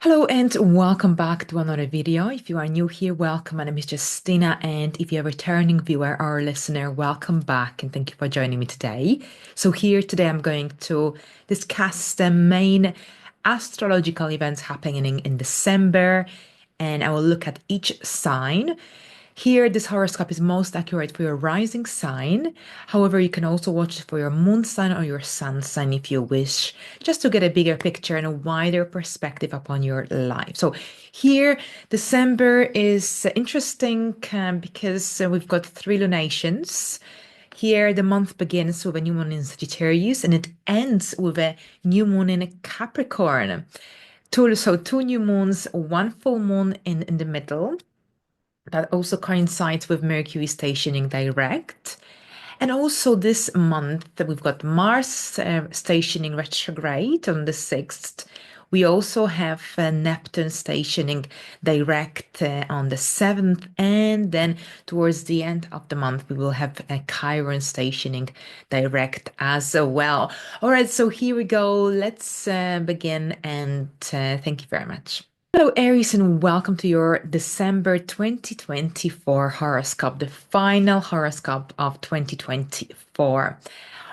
Hello and welcome back to another video. If you are new here, welcome. My name is Justyna, and if you're a returning viewer or listener, welcome back and thank you for joining me today. So here today I'm going to discuss the main astrological events happening in December, and I will look at each sign. Here, this horoscope is most accurate for your rising sign. However, you can also watch it for your moon sign or your sun sign if you wish, just to get a bigger picture and a wider perspective upon your life. So, here, December is interesting because we've got three lunations. Here, the month begins with a new moon in Sagittarius and it ends with a new moon in Capricorn. So, two new moons, one full moon in the middle. That also coincides with Mercury stationing direct. And also this month, we've got Mars stationing retrograde on the 6th. We also have Neptune stationing direct on the 7th. And then towards the end of the month, we will have Chiron stationing direct as well. All right, so here we go. Let's begin and thank you very much. Hello, Aries, and welcome to your December 2024 horoscope, the final horoscope of 2024.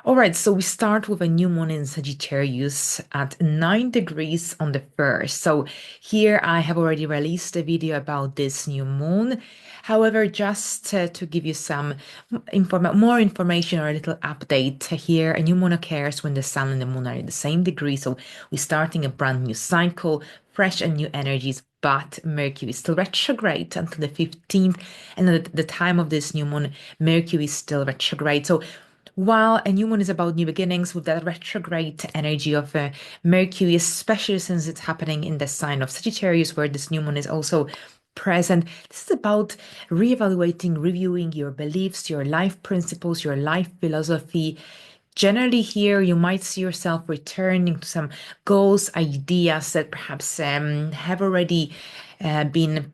All right, so we start with a new moon in Sagittarius at 9 degrees on the 1st. So here I have already released a video about this new moon. However, just to give you some more information or a little update here, a new moon occurs when the sun and the moon are in the same degree. So we're starting a brand new cycle, fresh and new energies, but Mercury is still retrograde until the 15th. And at the time of this new moon, Mercury is still retrograde. So while a new moon is about new beginnings with that retrograde energy of Mercury, especially since it's happening in the sign of Sagittarius, where this new moon is also present, this is about reevaluating, reviewing your beliefs, your life principles, your life philosophy. Generally, here you might see yourself returning to some goals, ideas that perhaps have already been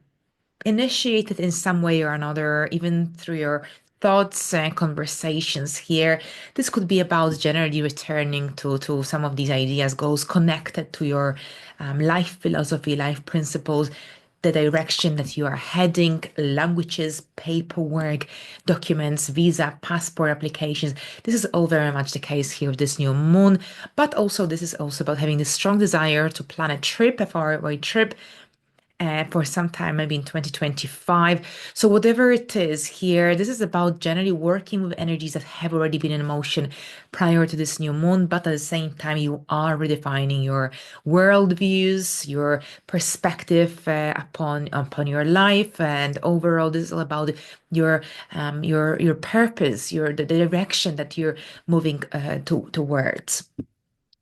initiated in some way or another, even through your thoughts and conversations here. This could be about generally returning to some of these ideas, goals connected to your life philosophy, life principles, the direction that you are heading, languages, paperwork, documents, visa, passport applications. This is all very much the case here with this new moon, but also this is also about having this strong desire to plan a trip, a faraway trip, for some time, maybe in 2025. So, whatever it is here, this is about generally working with energies that have already been in motion prior to this new moon, but at the same time, you are redefining your worldviews, your perspective upon your life, and overall, this is all about your purpose, the direction that you're moving towards.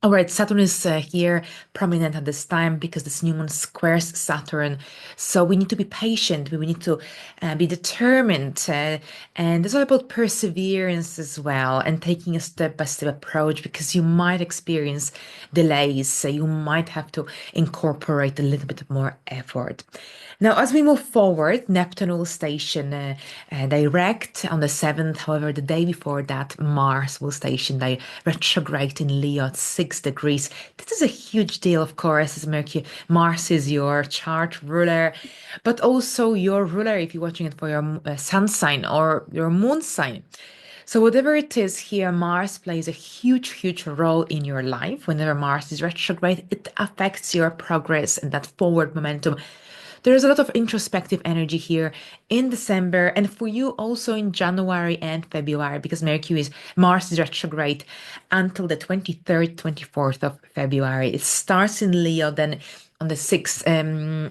All right, Saturn is here prominent at this time because this new moon squares Saturn. So we need to be patient, we need to be determined. And it's all about perseverance as well and taking a step-by-step approach because you might experience delays. So you might have to incorporate a little bit more effort. Now, as we move forward, Neptune will station direct on the 7th. However, the day before that, Mars will station retrograde in Leo at 6 degrees. This is a huge deal, of course, as Mars is your chart ruler, but also your ruler if you're watching it for your sun sign or your moon sign. So whatever it is here, Mars plays a huge, huge role in your life. Whenever Mars is retrograde, it affects your progress and that forward momentum. There's a lot of introspective energy here in December and for you also in January and February because Mars is retrograde until the 23rd, 24th of February. It starts in Leo, then on the 6th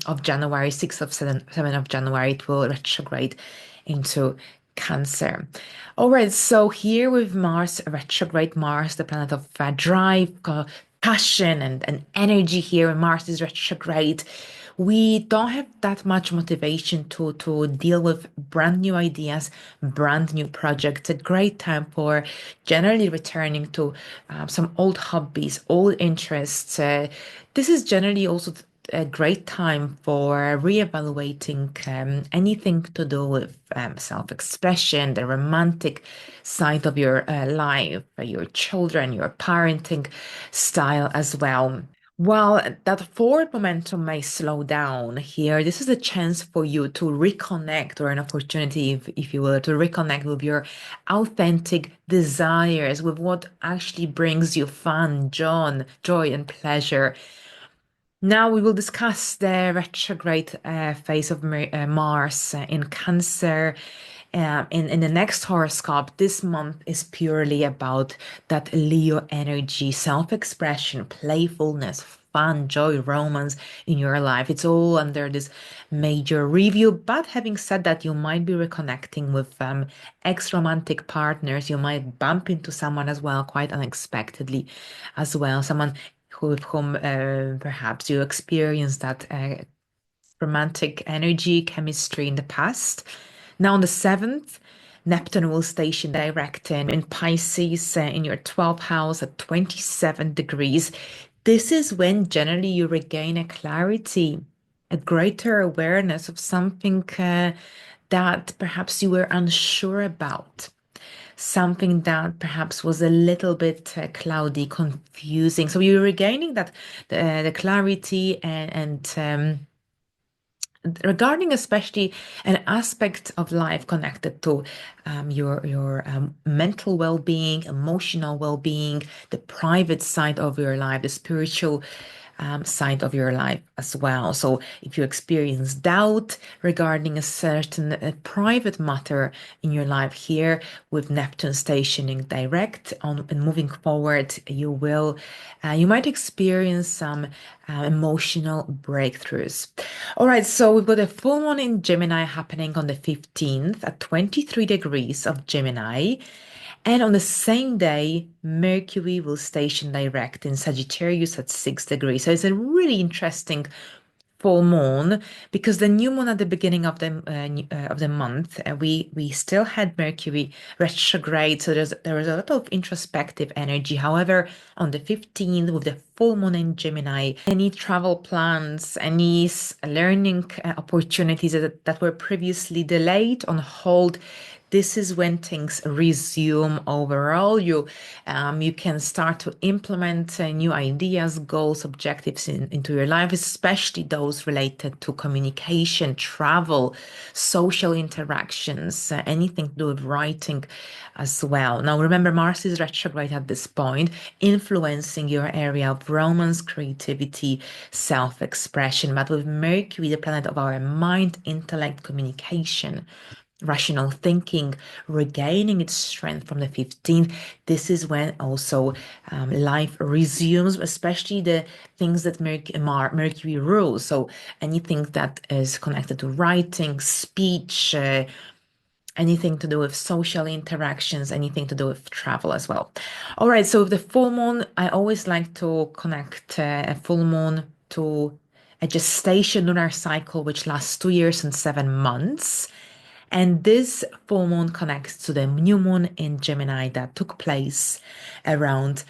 of January, 6th of 7th of January, it will retrograde into Cancer. All right, so here with Mars, retrograde Mars, the planet of drive, passion, and energy here, and Mars is retrograde. We don't have that much motivation to deal with brand new ideas, brand new projects. A great time for generally returning to some old hobbies, old interests. This is generally also a great time for reevaluating anything to do with self-expression, the romantic side of your life, your children, your parenting style as well. While that forward momentum may slow down here, this is a chance for you to reconnect, or an opportunity, if you will, to reconnect with your authentic desires, with what actually brings you fun, joy, and pleasure. Now we will discuss the retrograde phase of Mars in Cancer. In the next horoscope, this month is purely about that Leo energy, self-expression, playfulness, fun, joy, romance in your life. It's all under this major review. But having said that, you might be reconnecting with ex-romantic partners. You might bump into someone as well, quite unexpectedly as well. Someone with whom perhaps you experienced that romantic energy, chemistry in the past. Now, on the 7th, Neptune will station direct in Pisces in your 12th house at 27 degrees. This is when generally you regain a clarity, a greater awareness of something that perhaps you were unsure about, something that perhaps was a little bit cloudy, confusing. So you're regaining that the clarity and regarding especially an aspect of life connected to your mental well-being, emotional well-being, the private side of your life, the spiritual side of your life as well. So if you experience doubt regarding a certain private matter in your life here with Neptune stationing direct on and moving forward, you might experience some emotional breakthroughs. All right, so we've got a full moon in Gemini happening on the 15th at 23 degrees of Gemini. And on the same day, Mercury will station direct in Sagittarius at 6 degrees. So it's a really interesting full moon because the new moon at the beginning of the month, we still had Mercury retrograde, so there was a lot of introspective energy. However, on the 15th, with the full moon in Gemini, any travel plans, any learning opportunities that were previously delayed on hold, this is when things resume overall. You can start to implement new ideas, goals, objectives into your life, especially those related to communication, travel, social interactions, anything to do with writing as well. Now, remember, Mars is retrograde at this point, influencing your area of romance, creativity, self-expression. But with Mercury, the planet of our mind, intellect, communication, rational thinking regaining its strength from the 15th, this is when also life resumes, especially the things that Mercury rules. So anything that is connected to writing, speech, anything to do with social interactions, anything to do with travel as well. All right, so with the full moon, I always like to connect a full moon to a gestation lunar cycle, which lasts 2 years and 7 months. And this full moon connects to the new moon in Gemini that took place around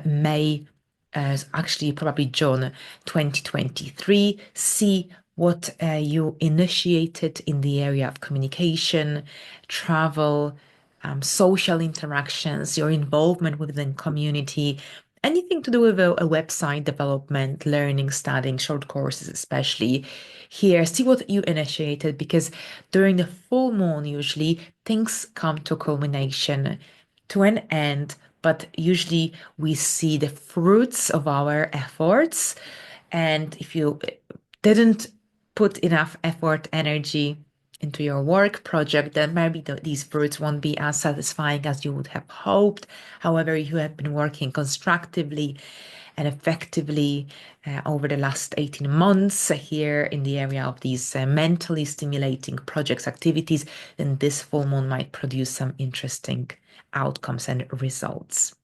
May, actually probably June 2023. See what you initiated in the area of communication, travel, social interactions, your involvement within community, anything to do with a website development, learning, studying, short courses, especially here. See what you initiated because during the full moon, usually things come to culmination, to an end, but usually we see the fruits of our efforts. And if you didn't put enough effort, energy into your work project, then maybe these fruits won't be as satisfying as you would have hoped. However, you have been working constructively and effectively over the last 18 months here in the area of these mentally stimulating projects, activities, then this full moon might produce some interesting outcomes and results.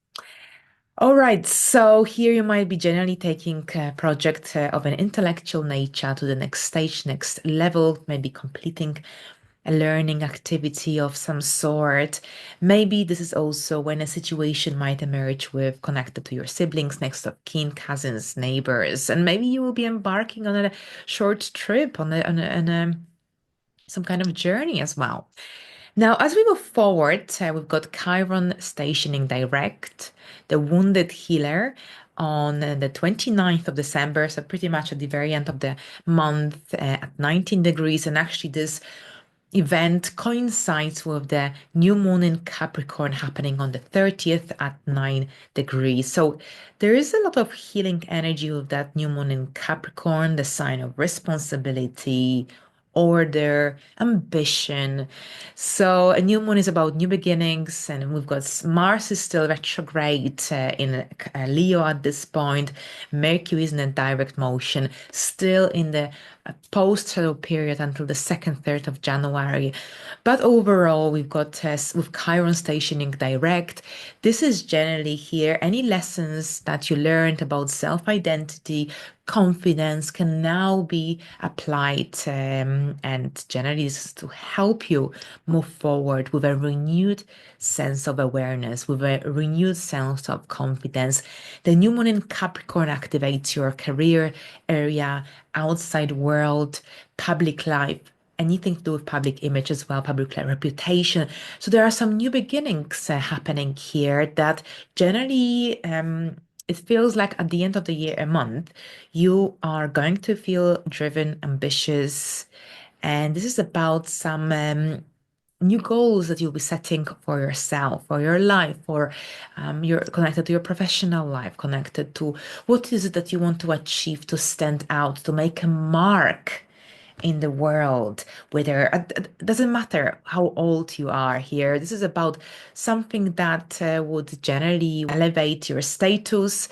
All right, so here you might be generally taking a project of an intellectual nature to the next stage, next level, maybe completing a learning activity of some sort. Maybe this is also when a situation might emerge with connected to your siblings, next of kin, cousins, neighbors, and maybe you will be embarking on a short trip on some kind of journey as well. Now, as we move forward, we've got Chiron stationing direct, the wounded healer on the 29th of December, so pretty much at the very end of the month at 19 degrees. And actually, this event coincides with the new moon in Capricorn happening on the 30th at 9 degrees. So there is a lot of healing energy with that new moon in Capricorn, the sign of responsibility, order, ambition. So a new moon is about new beginnings, and we've got Mars is still retrograde in Leo at this point. Mercury is in a direct motion, still in the post-shadow period until the 2nd, 3rd of January. But overall, we've got with Chiron stationing direct. This is generally here. Any lessons that you learned about self-identity, confidence can now be applied, and generally this is to help you move forward with a renewed sense of awareness, with a renewed sense of confidence. The new moon in Capricorn activates your career area, outside world, public life, anything to do with public image as well, public reputation. So there are some new beginnings happening here that generally it feels like at the end of the year, a month, you are going to feel driven, ambitious. And this is about some new goals that you'll be setting for yourself, for your life, for you're connected to your professional life, connected to what is it that you want to achieve, to stand out, to make a mark in the world, whether it doesn't matter how old you are here. This is about something that would generally elevate your status,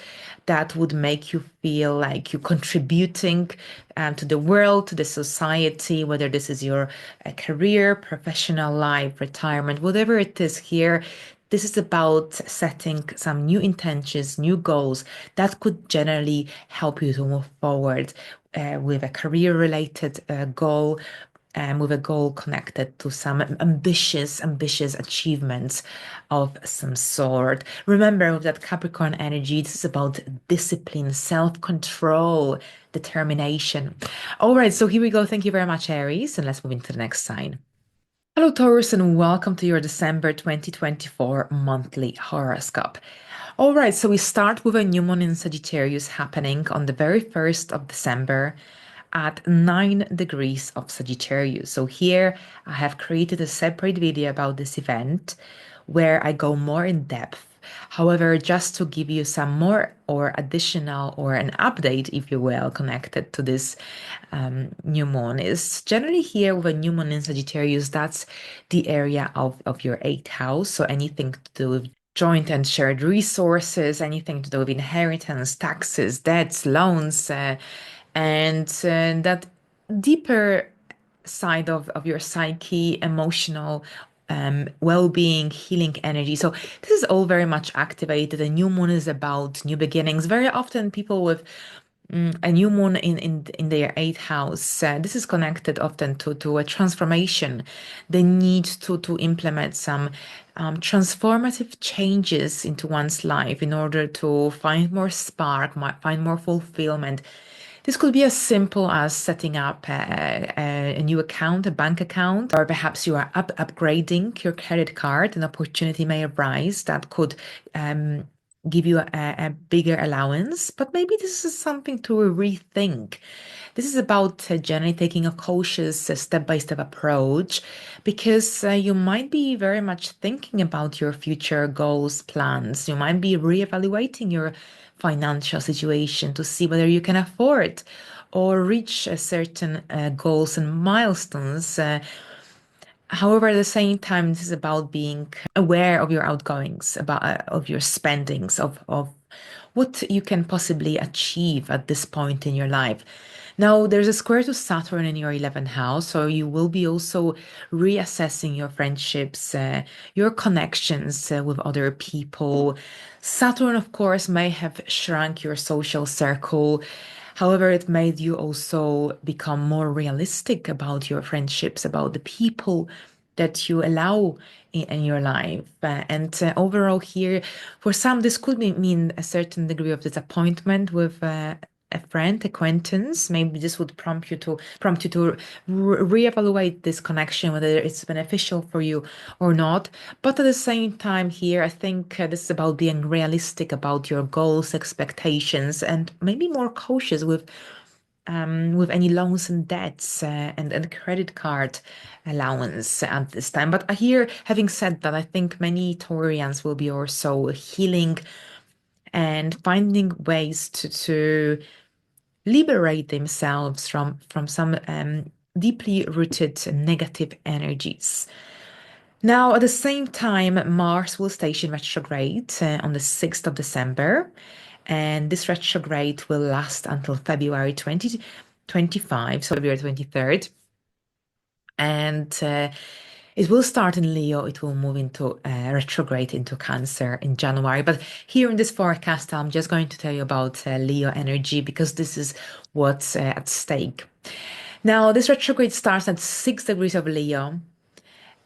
that would make you feel like you're contributing to the world, to the society, whether this is your career, professional life, retirement, whatever it is here. This is about setting some new intentions, new goals that could generally help you to move forward with a career related goal, with a goal connected to some ambitious achievements of some sort. Remember, with that Capricorn energy, this is about discipline, self-control, determination. All right, so here we go. Thank you very much, Aries, and let's move into the next sign. Hello, Taurus, and welcome to your December 2024 monthly horoscope. All right, so we start with a new moon in Sagittarius happening on the very 1st of December at 9 degrees of Sagittarius. So here I have created a separate video about this event where I go more in depth. However, just to give you some more or additional or an update, if you will, connected to this new moon is generally here with a new moon in Sagittarius. That's the area of your eighth house. So anything to do with joint and shared resources, anything to do with inheritance, taxes, debts, loans, and that deeper side of your psyche, emotional well-being, healing energy. So this is all very much activated. The new moon is about new beginnings. Very often people with a new moon in their eighth house. This is connected often to a transformation, the need to implement some transformative changes into one's life in order to find more spark, find more fulfillment. This could be as simple as setting up a new account, a bank account, or perhaps you are upgrading your credit card. An opportunity may arise that could give you a bigger allowance, but maybe this is something to rethink. This is about generally taking a cautious step-by-step approach because you might be very much thinking about your future goals, plans. You might be reevaluating your financial situation to see whether you can afford or reach a certain goals and milestones. However, at the same time, this is about being aware of your outgoings, about of your spendings, of what you can possibly achieve at this point in your life. Now, there's a square to Saturn in your 11th house, so you will be also reassessing your friendships, your connections with other people. Saturn, of course, may have shrunk your social circle. However, it made you also become more realistic about your friendships, about the people that you allow in your life. And overall, here, for some, this could mean a certain degree of disappointment with a friend, acquaintance, maybe this would prompt you to reevaluate this connection, whether it's beneficial for you or not. But at the same time, here, I think this is about being realistic about your goals, expectations, and maybe more cautious with any loans and debts and credit card allowance at this time. But here, having said that, I think many Taurians will be also healing and finding ways to liberate themselves from some deeply rooted negative energies. Now, at the same time, Mars will station retrograde on the 6th of December, and this retrograde will last until February 2025, so February 23rd. And it will start in Leo, it will move into retrograde into Cancer in January. But here in this forecast, I'm just going to tell you about Leo energy because this is what's at stake. Now, this retrograde starts at 6 degrees of Leo.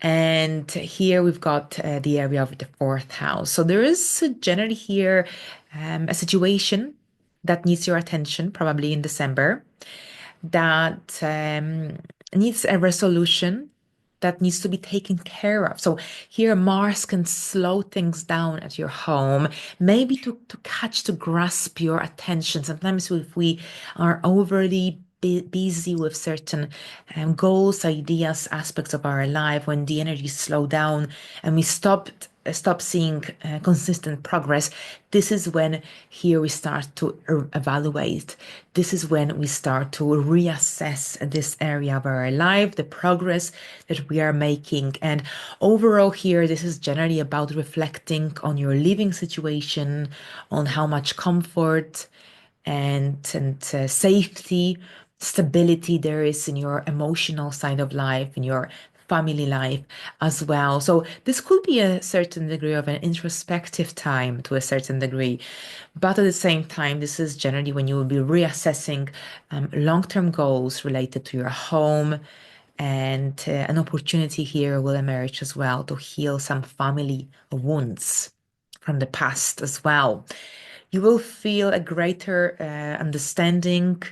And here we've got the area of the fourth house. So there is generally here a situation that needs your attention, probably in December, that needs a resolution that needs to be taken care of. So here Mars can slow things down at your home, maybe to catch, to grasp your attention. Sometimes if we are overly busy with certain goals, ideas, aspects of our life, when the energy slow down and we stop seeing consistent progress, this is when here we start to evaluate. This is when we start to reassess this area of our life, the progress that we are making. And overall here, this is generally about reflecting on your living situation, on how much comfort and safety, stability there is in your emotional side of life, in your family life as well. So this could be a certain degree of an introspective time to a certain degree. But at the same time, this is generally when you will be reassessing long-term goals related to your home, and an opportunity here will emerge as well to heal some family wounds from the past as well. You will feel a greater understanding,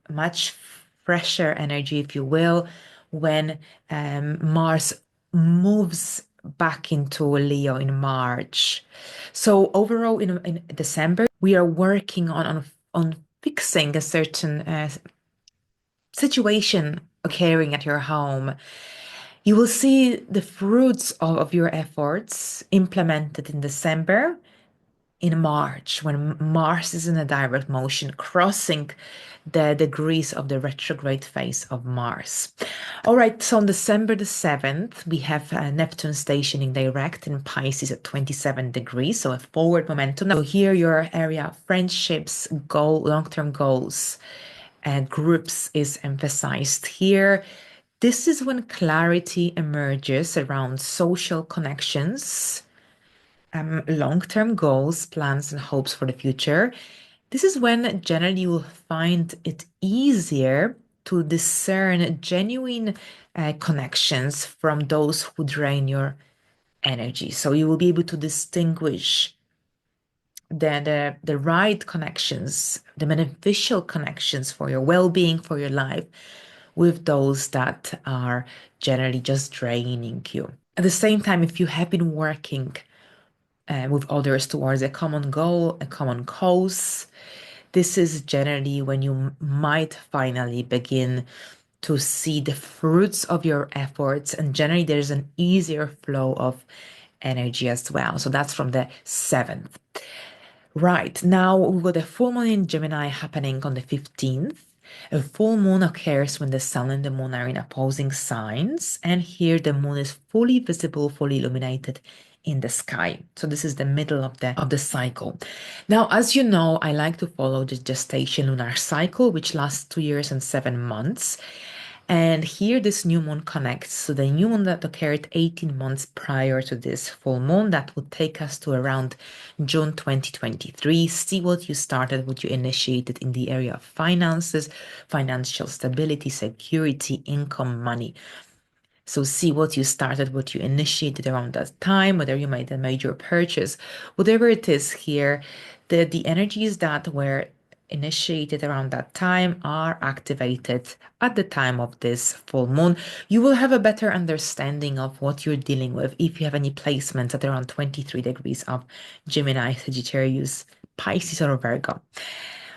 much fresher energy, if you will, when Mars moves back into Leo in March. So overall, in December, we are working on fixing a certain situation occurring at your home. You will see the fruits of your efforts implemented in December, in March, when Mars is in a direct motion, crossing the degrees of the retrograde phase of Mars. All right, so on December the 7th, we have Neptune stationing direct in Pisces at 27 degrees, so a forward momentum. So here your area of friendships, long-term goals, and groups is emphasized here. This is when clarity emerges around social connections, long-term goals, plans, and hopes for the future. This is when generally you will find it easier to discern genuine connections from those who drain your energy. So you will be able to distinguish the right connections, the beneficial connections for your well-being, for your life, with those that are generally just draining you. At the same time, if you have been working with others towards a common goal, a common cause, this is generally when you might finally begin to see the fruits of your efforts, and generally there's an easier flow of energy as well. So that's from the 7th. Right, now we've got a full moon in Gemini happening on the 15th. A full moon occurs when the sun and the moon are in opposing signs, and here the moon is fully visible, fully illuminated in the sky. So this is the middle of the cycle. Now, as you know, I like to follow the gestation lunar cycle, which lasts 2 years and 7 months. And here this new moon connects to the new moon that occurred 18 months prior to this full moon. That would take us to around June 2023. See what you started, what you initiated in the area of finances, financial stability, security, income, money. So see what you started, what you initiated around that time, whether you made a major purchase, whatever it is here, the energies that were initiated around that time are activated at the time of this full moon. You will have a better understanding of what you're dealing with if you have any placements at around 23 degrees of Gemini, Sagittarius, Pisces, or Virgo.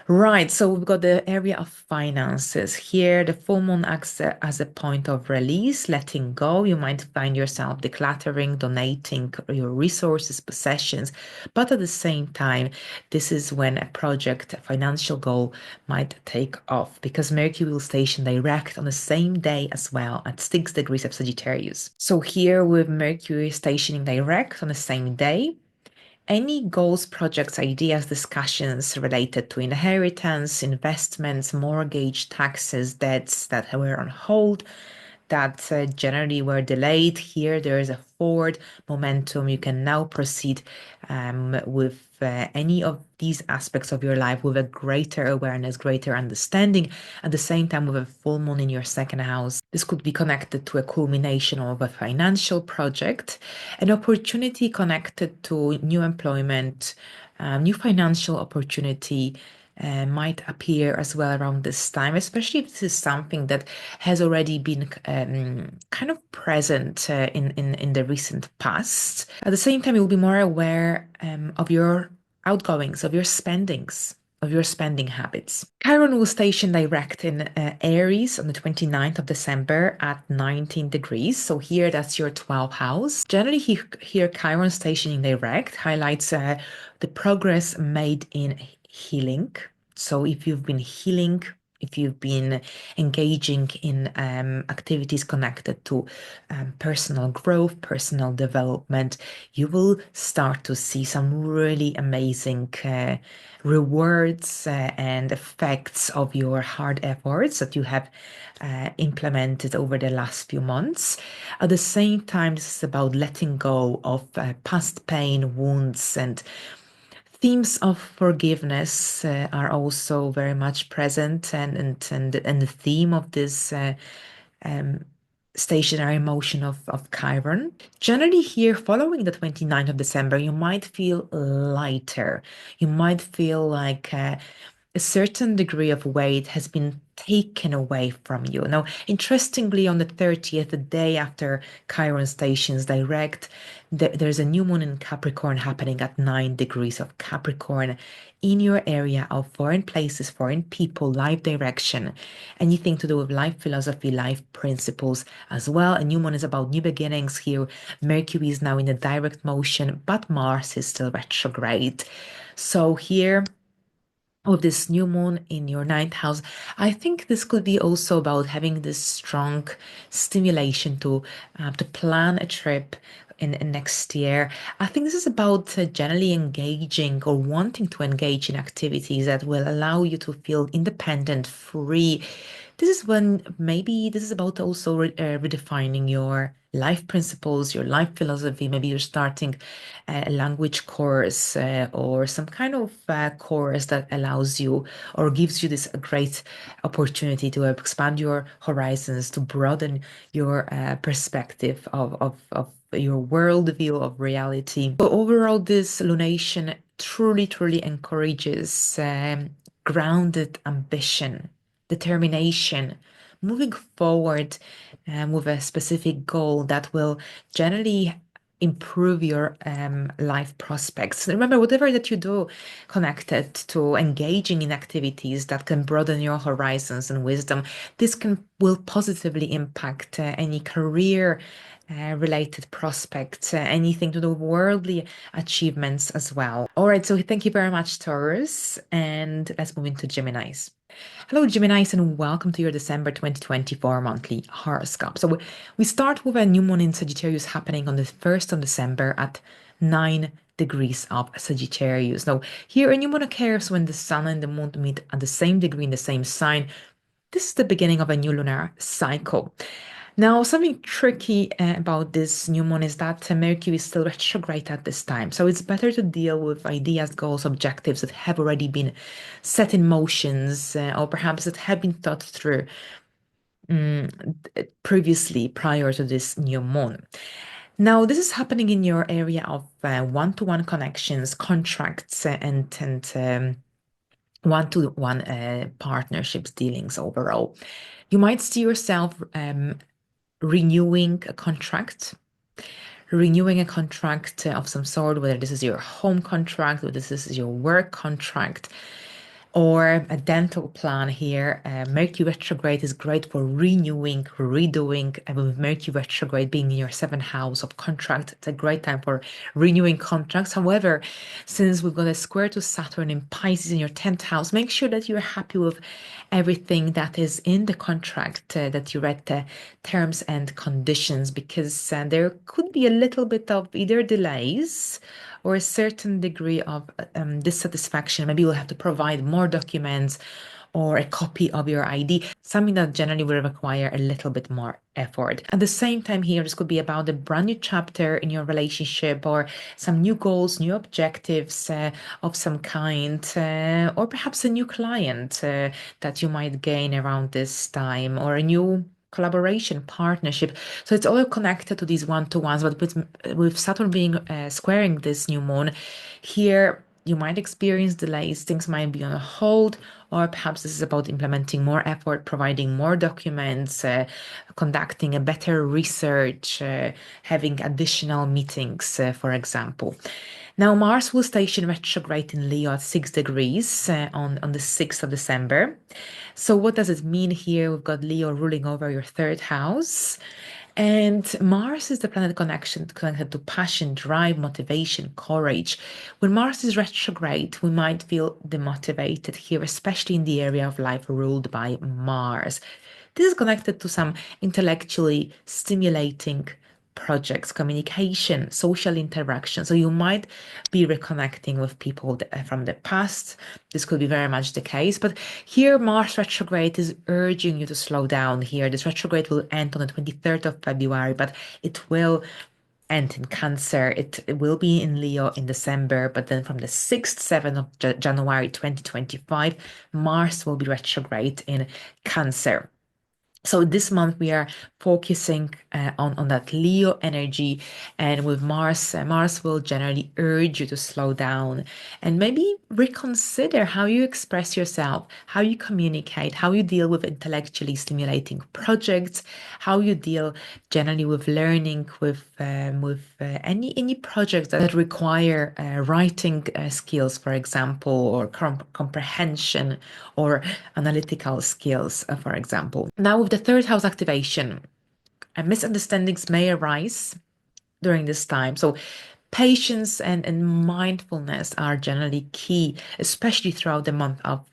Right, so we've got the area of finances. Here, the full moon acts as a point of release, letting go. You might find yourself decluttering, donating your resources, possessions, but at the same time, this is when a project, a financial goal might take off because Mercury will station direct on the same day as well at 6 degrees of Sagittarius. So here with Mercury stationing direct on the same day, any goals, projects, ideas, discussions related to inheritance, investments, mortgage, taxes, debts that were on hold, that generally were delayed. Here, there is a forward momentum. You can now proceed with any of these aspects of your life with a greater awareness, greater understanding. At the same time, with a full moon in your second house, this could be connected to a culmination of a financial project, an opportunity connected to new employment, new financial opportunity. Might appear as well around this time, especially if this is something that has already been kind of present in the recent past. At the same time, you'll be more aware of your outgoings, of your spendings, of your spending habits. Chiron will station direct in Aries on the 29th of December at 19 degrees. So here, that's your 12th house. Generally, here Chiron stationing direct highlights the progress made in healing. So if you've been healing, if you've been engaging in activities connected to personal growth, personal development, you will start to see some really amazing rewards and effects of your hard efforts that you have implemented over the last few months. At the same time, this is about letting go of past pain, wounds, and themes of forgiveness are also very much present, and the theme of this um, stationary motion of Chiron. Generally, here, following the 29th of December, you might feel lighter. You might feel like a certain degree of weight has been taken away from you. Now, interestingly, on the 30th, the day after Chiron stations direct, there's a new moon in Capricorn happening at 9 degrees of Capricorn in your area of foreign places, foreign people, life direction, anything to do with life philosophy, life principles as well. A new moon is about new beginnings here. Mercury is now in a direct motion, but Mars is still retrograde. So here, of this new moon in your ninth house, I think this could be also about having this strong stimulation to plan a trip in next year. I think this is about generally engaging or wanting to engage in activities that will allow you to feel independent, free. This is when maybe this is about also redefining your life principles, your life philosophy. Maybe you're starting a language course or some kind of course that allows you or gives you this great opportunity to expand your horizons, to broaden your perspective of your worldview of reality. So overall, this lunation truly encourages grounded ambition, determination, moving forward with a specific goal that will generally improve your life prospects. Remember, whatever that you do connected to engaging in activities that can broaden your horizons and wisdom, this will positively impact any career related prospects, anything to do with worldly achievements as well. All right, so thank you very much, Taurus, and let's move into Geminis. Hello, Geminis, and welcome to your December 2024 monthly horoscope. So we start with a new moon in Sagittarius happening on the 1st of December at 9 degrees of Sagittarius. Now, here a new moon occurs when the sun and the moon meet at the same degree in the same sign. This is the beginning of a new lunar cycle. Now, something tricky about this new moon is that Mercury is still retrograde at this time. So it's better to deal with ideas, goals, objectives that have already been set in motions or perhaps that have been thought through previously prior to this new moon. Now, this is happening in your area of one-to-one connections, contracts, and one-to-one partnerships dealings overall. You might see yourself renewing a contract, of some sort, whether this is your home contract, whether this is your work contract, or a dental plan here. Mercury retrograde is great for renewing, redoing. And with Mercury retrograde being in your seventh house of contract, it's a great time for renewing contracts. However, since we've got a square to Saturn in Pisces in your 10th house, make sure that you're happy with everything that is in the contract, that you read the terms and conditions, because there could be a little bit of either delays or a certain degree of dissatisfaction. Maybe you'll have to provide more documents or a copy of your ID, something that generally will require a little bit more effort. At the same time, here, this could be about a brand new chapter in your relationship or some new goals, new objectives of some kind, or perhaps a new client that you might gain around this time, or a new collaboration, partnership. So it's all connected to these one-to-ones, but with Saturn being squaring this new moon, here you might experience delays, things might be on a hold, or perhaps this is about implementing more effort, providing more documents, conducting a better research, having additional meetings, for example. Now, Mars will station retrograde in Leo at 6 degrees on the 6th of December. So, what does it mean here? We've got Leo ruling over your third house. And Mars is the planet connected to passion, drive, motivation, courage. When Mars is retrograde, we might feel demotivated here, especially in the area of life ruled by Mars. This is connected to some intellectually stimulating projects, communication, social interaction. So you might be reconnecting with people from the past. This could be very much the case. But here, Mars retrograde is urging you to slow down here. This retrograde will end on the 23rd of February, but it will end in Cancer. It will be in Leo in December, but then from the 6th, 7th of January 2025, Mars will be retrograde in Cancer. So this month we are focusing on that Leo energy, and with Mars, Mars will generally urge you to slow down and maybe reconsider how you express yourself, how you communicate, how you deal with intellectually stimulating projects, how you deal generally with learning, with any projects that require writing skills, for example, or comprehension or analytical skills, for example. Now, with the third house activation, misunderstandings may arise during this time. So, patience and mindfulness are generally key, especially throughout the month of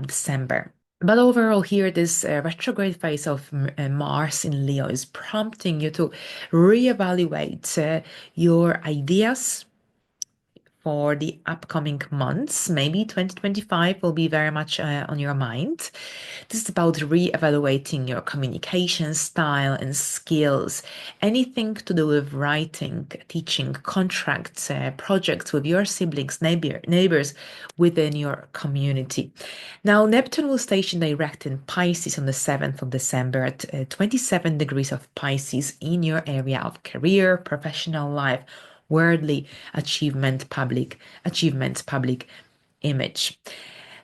December. But overall, here, this retrograde phase of Mars in Leo is prompting you to reevaluate your ideas for the upcoming months. Maybe 2025 will be very much on your mind. This is about re-evaluating your communication style and skills. Anything to do with writing, teaching, contracts, projects with your siblings, neighbors within your community. Now, Neptune will station direct in Pisces on the 7th of December at 27 degrees of Pisces in your area of career, professional life, worldly achievement, public image.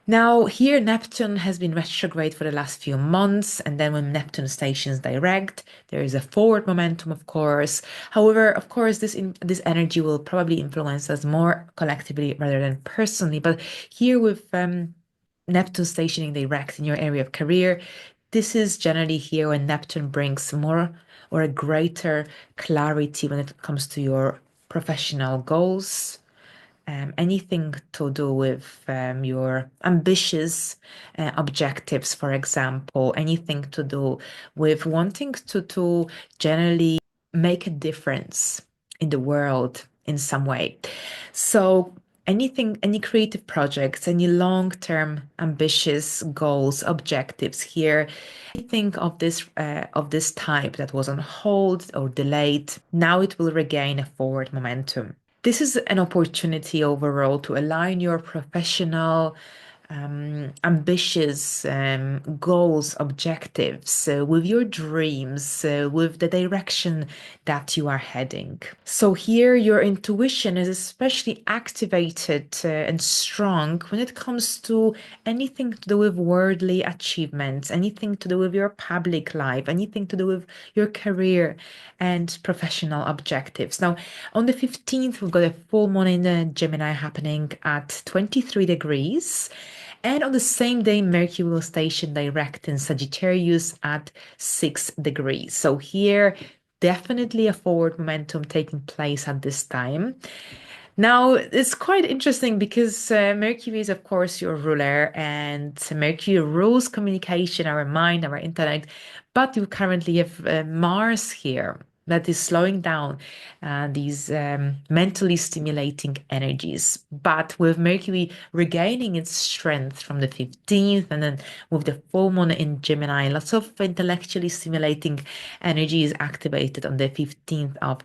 Now, here Neptune has been retrograde for the last few months, and then when Neptune stations direct, there is a forward momentum, of course. However, of course, this energy will probably influence us more collectively rather than personally. But here with Neptune stationing direct in your area of career, this is generally here when Neptune brings more or a greater clarity when it comes to your professional goals, anything to do with your ambitious objectives, for example, anything to do with wanting to generally make a difference in the world in some way. So anything, any creative projects, any long-term ambitious goals, objectives here, anything of this type that was on hold or delayed, now it will regain a forward momentum. This is an opportunity overall to align your professional ambitious goals, objectives, with your dreams, with the direction that you are heading. So here, your intuition is especially activated and strong when it comes to anything to do with worldly achievements, anything to do with your public life, anything to do with your career and professional objectives. Now, on the 15th, we've got a full moon in Gemini happening at 23 degrees. And on the same day, Mercury will station direct in Sagittarius at 6 degrees. So here, definitely a forward momentum taking place at this time. Now, it's quite interesting because Mercury is, of course, your ruler, and Mercury rules communication, our mind, our intellect. But you currently have Mars here that is slowing down these mentally stimulating energies. But with Mercury regaining its strength from the 15th, and then with the full moon in Gemini, lots of intellectually stimulating energy is activated on the 15th of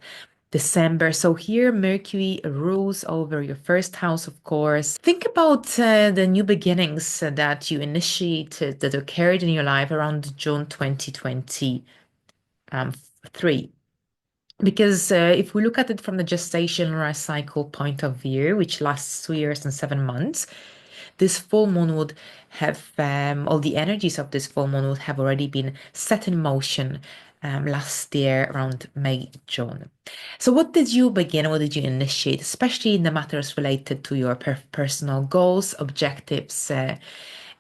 December. So here, Mercury rules over your first house, of course. Think about the new beginnings that you initiated, that occurred in your life around June 2023. Because if we look at it from the gestational cycle point of view, which lasts 2 years and 7 months, this full moon would have all the energies of this full moon would have already been set in motion last year around May, June. So, what did you begin? What did you initiate, especially in the matters related to your personal goals, objectives,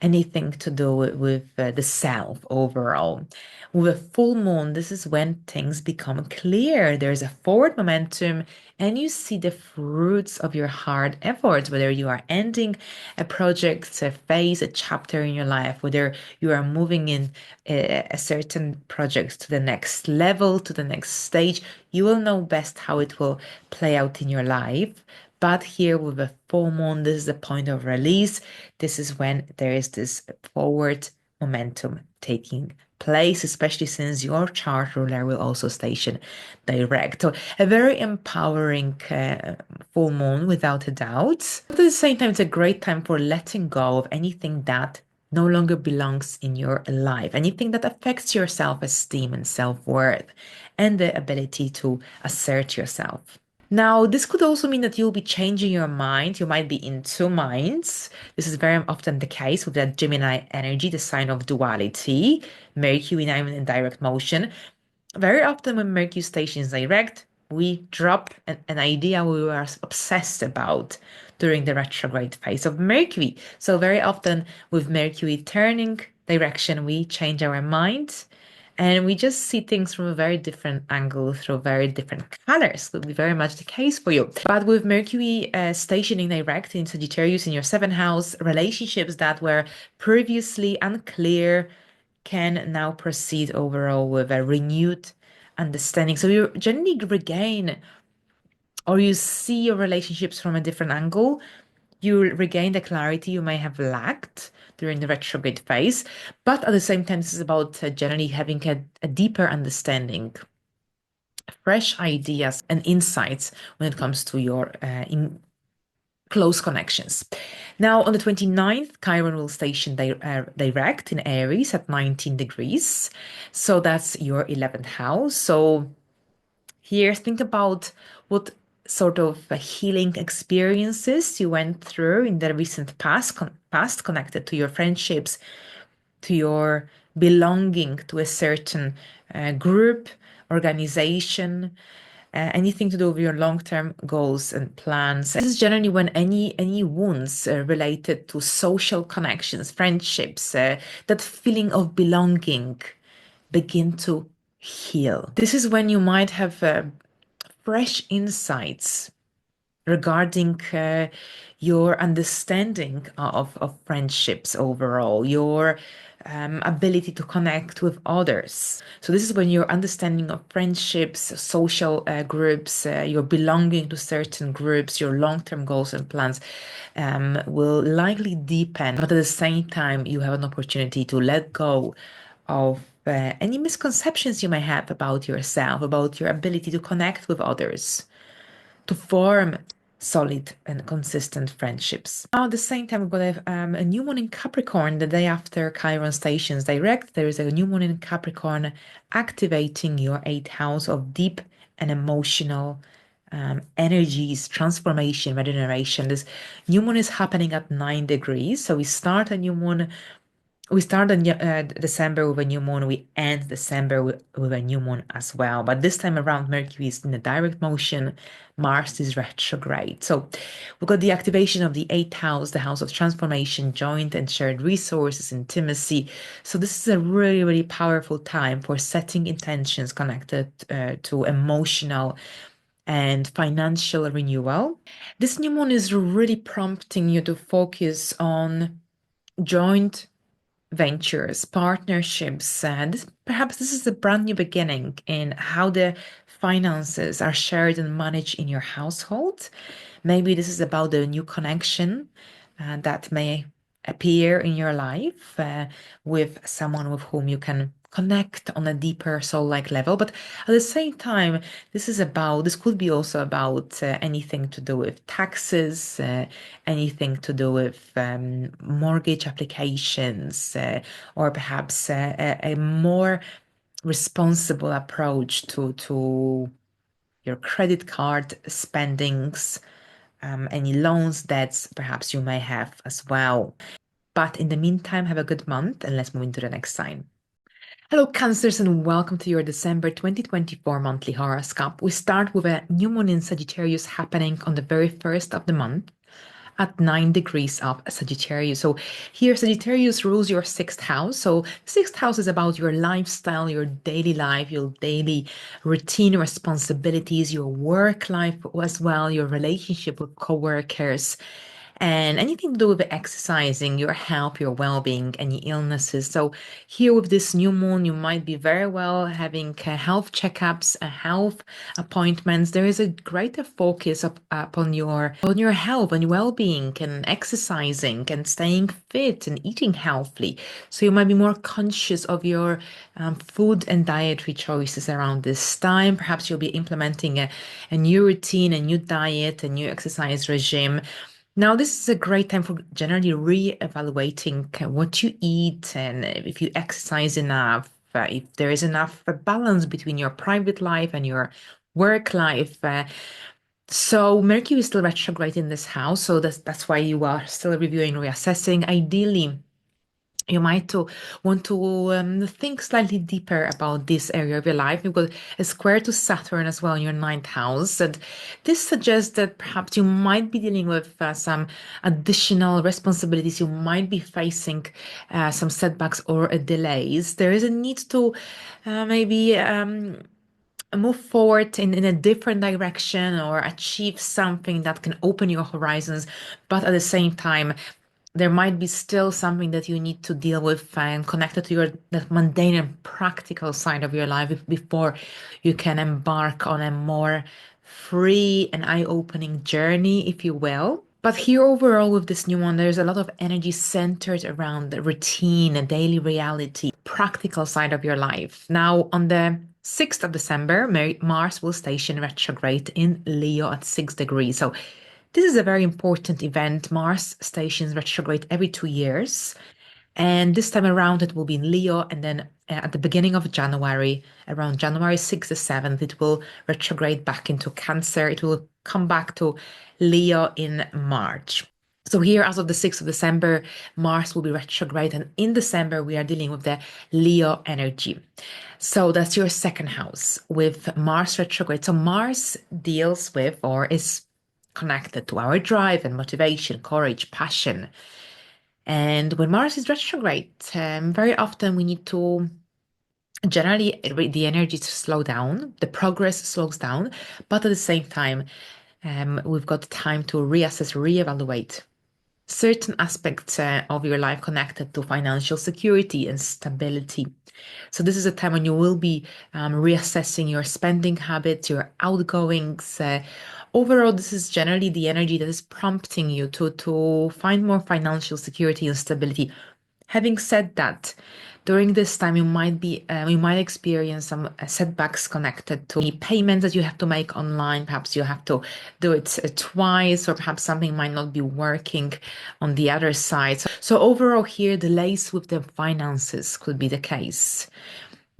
anything to do with the self overall? With a full moon, this is when things become clear. There's a forward momentum, and you see the fruits of your hard efforts, whether you are ending a project, a phase, a chapter in your life, whether you are moving in a certain project to the next level, to the next stage. You will know best how it will play out in your life. But here with a full moon, this is the point of release. This is when there is this forward momentum taking place, especially since your chart ruler will also station direct. So a very empowering full moon, without a doubt. But at the same time, it's a great time for letting go of anything that no longer belongs in your life, anything that affects your self-esteem and self-worth, and the ability to assert yourself. Now, this could also mean that you'll be changing your mind. You might be in two minds. This is very often the case with that Gemini energy, the sign of duality, Mercury now in direct motion. Very often when Mercury stations direct, we drop an idea we were obsessed about during the retrograde phase of Mercury. So very often with Mercury turning direction, we change our mind and we just see things from a very different angle through very different colors. Will be very much the case for you. But with Mercury stationing direct in Sagittarius in your seventh house, relationships that were previously unclear can now proceed overall with a renewed understanding. So you generally regain or you see your relationships from a different angle. You regain the clarity you may have lacked during the retrograde phase, but at the same time, this is about generally having a deeper understanding, fresh ideas and insights when it comes to your close connections. Now, on the 29th, Chiron will station direct in Aries at 19 degrees. So that's your 11th house. So here, think about what sort of healing experiences you went through in the recent past connected to your friendships, to your belonging to a certain group, organization, anything to do with your long-term goals and plans. This is generally when any wounds related to social connections, friendships, that feeling of belonging begin to heal. This is when you might have fresh insights regarding your understanding of friendships overall, your ability to connect with others. So this is when your understanding of friendships, social groups, your belonging to certain groups, your long-term goals and plans will likely deepen. But at the same time, you have an opportunity to let go of any misconceptions you may have about yourself, about your ability to connect with others, to form solid and consistent friendships. Now, at the same time, we've got a new moon in Capricorn the day after Chiron stations direct. There is a new moon in Capricorn activating your eighth house of deep and emotional energies, transformation, regeneration. This new moon is happening at 9 degrees. So we start in December with a new moon. We end December with a new moon as well. But this time around, Mercury is in a direct motion. Mars is retrograde. So we've got the activation of the eighth house, the house of transformation, joint and shared resources, intimacy. So this is a really, really powerful time for setting intentions connected to emotional and financial renewal. This new moon is really prompting you to focus on joint ventures, partnerships, and perhaps this is a brand new beginning in how the finances are shared and managed in your household. Maybe this is about a new connection that may appear in your life with someone with whom you can connect on a deeper soul-like level. But at the same time, this could be also about anything to do with taxes, anything to do with mortgage applications, or perhaps a more responsible approach to your credit card spendings, any loans, debts perhaps you may have as well. But in the meantime, have a good month and let's move into the next sign. Hello, Cancers, and welcome to your December 2024 monthly horoscope. We start with a new moon in Sagittarius happening on the very first of the month at 9 degrees of Sagittarius. So here, Sagittarius rules your sixth house. So sixth house is about your lifestyle, your daily life, your daily routine responsibilities, your work life as well, your relationship with coworkers, and anything to do with exercising, your health, your well-being, any illnesses. So here with this new moon, you might be very well having health checkups, health appointments. There is a greater focus upon your health and well-being and exercising and staying fit and eating healthily. So you might be more conscious of your food and dietary choices around this time. Perhaps you'll be implementing a new routine, a new diet, a new exercise regime. Now, this is a great time for generally re-evaluating what you eat and if you exercise enough, if there is enough balance between your private life and your work life. So Mercury is still retrograde in this house, so that's why you are still reviewing, reassessing. Ideally, you might want to think slightly deeper about this area of your life. You've got a square to Saturn as well in your ninth house. And this suggests that perhaps you might be dealing with some additional responsibilities. You might be facing some setbacks or delays. There is a need to maybe move forward in a different direction or achieve something that can open your horizons. But at the same time, there might be still something that you need to deal with and connected to your the mundane and practical side of your life before you can embark on a more free and eye-opening journey, if you will. But here overall with this new one, there's a lot of energy centered around the routine and daily reality, practical side of your life. Now, on the 6th of December, Mars will station retrograde in Leo at 6 degrees. So this is a very important event. Mars stations retrograde every 2 years. And this time around, it will be in Leo. And then at the beginning of January, around January 6th or 7th, it will retrograde back into Cancer. It will come back to Leo in March. So here, as of the 6th of December, Mars will be retrograde. And in December, we are dealing with the Leo energy. So that's your second house with Mars retrograde. So Mars deals with or is connected to our drive and motivation, courage, passion. And when Mars is retrograde, very often we need to generally the energy to slow down, the progress slows down, but at the same time, we've got time to reassess, reevaluate certain aspects of your life connected to financial security and stability. So this is a time when you will be reassessing your spending habits, your outgoings. Overall, this is generally the energy that is prompting you to find more financial security and stability. Having said that, During this time, you might experience some setbacks connected to any payments that you have to make online. Perhaps you have to do it twice, or perhaps something might not be working on the other side. So overall, here delays with the finances could be the case.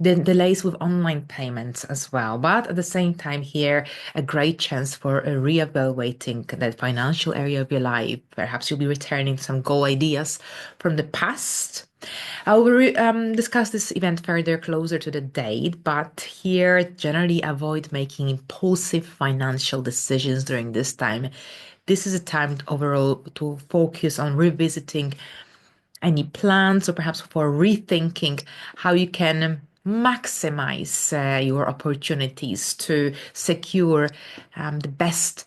The delays with online payments as well, but at the same time, here a great chance for reevaluating the financial area of your life. Perhaps you'll be returning some goal ideas from the past. I will discuss this event further closer to the date, but here generally avoid making impulsive financial decisions during this time. This is a time overall to focus on revisiting any plans or perhaps for rethinking how you can maximize your opportunities to secure the best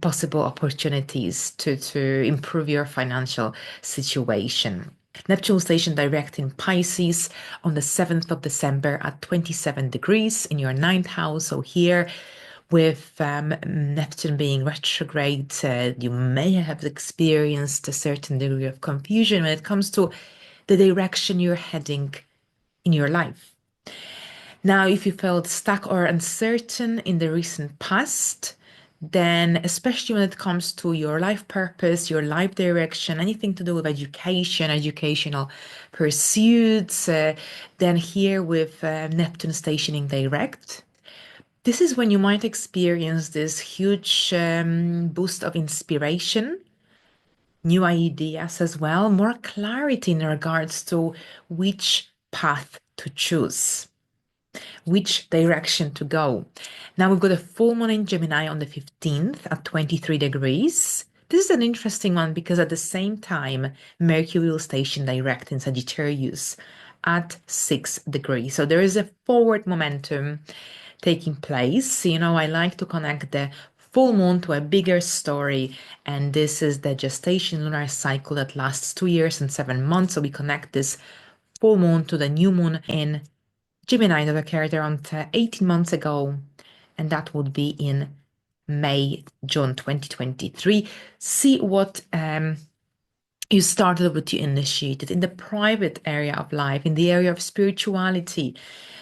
possible opportunities to improve your financial situation. Neptune station direct in Pisces on the 7th of December at 27 degrees in your ninth house. So here with Neptune being retrograde, you may have experienced a certain degree of confusion when it comes to the direction you're heading in your life. Now, if you felt stuck or uncertain in the recent past, then especially when it comes to your life purpose, your life direction, anything to do with education, educational pursuits, then here with Neptune stationing direct, this is when you might experience this huge boost of inspiration, new ideas as well, more clarity in regards to which path to choose, which direction to go. Now we've got a full moon in Gemini on the 15th at 23 degrees. This is an interesting one because at the same time, Mercury will station direct in Sagittarius at 6 degrees. So there is a forward momentum taking place. You know, I like to connect the full moon to a bigger story, and this is the gestation lunar cycle that lasts 2 years and 7 months. So we connect this full moon to the new moon in Gemini that occurred around 18 months ago, and that would be in May, June 2023. See what you started, what you initiated in the private area of life, in the area of spirituality,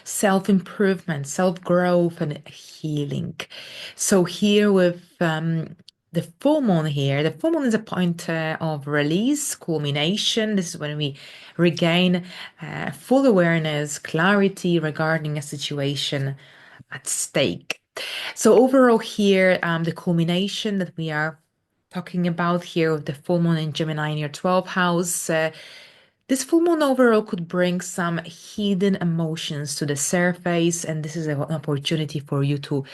self-improvement, self-growth, and healing. So here with the full moon here, the full moon is a point of release, culmination. This is when we regain full awareness, clarity regarding a situation at stake. So overall here, the culmination that we are talking about here with the full moon in Gemini in your 12th house, this full moon overall could bring some hidden emotions to the surface, and this is an opportunity for you to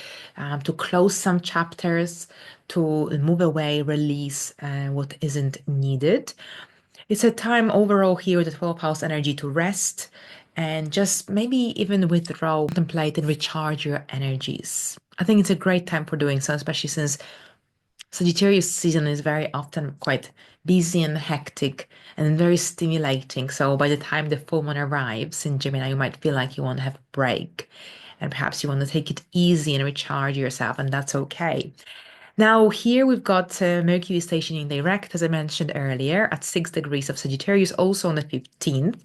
close some chapters, to move away, release what isn't needed. It's a time overall here with the 12th house energy to rest and just maybe even withdraw, contemplate, and recharge your energies. I think it's a great time for doing so, especially since Sagittarius season is very often quite busy and hectic and very stimulating. So by the time the full moon arrives in Gemini, you might feel like you want to have a break and perhaps you want to take it easy and recharge yourself, and that's okay. Now, here we've got Mercury stationing direct, as I mentioned earlier, at 6 degrees of Sagittarius, also on the 15th.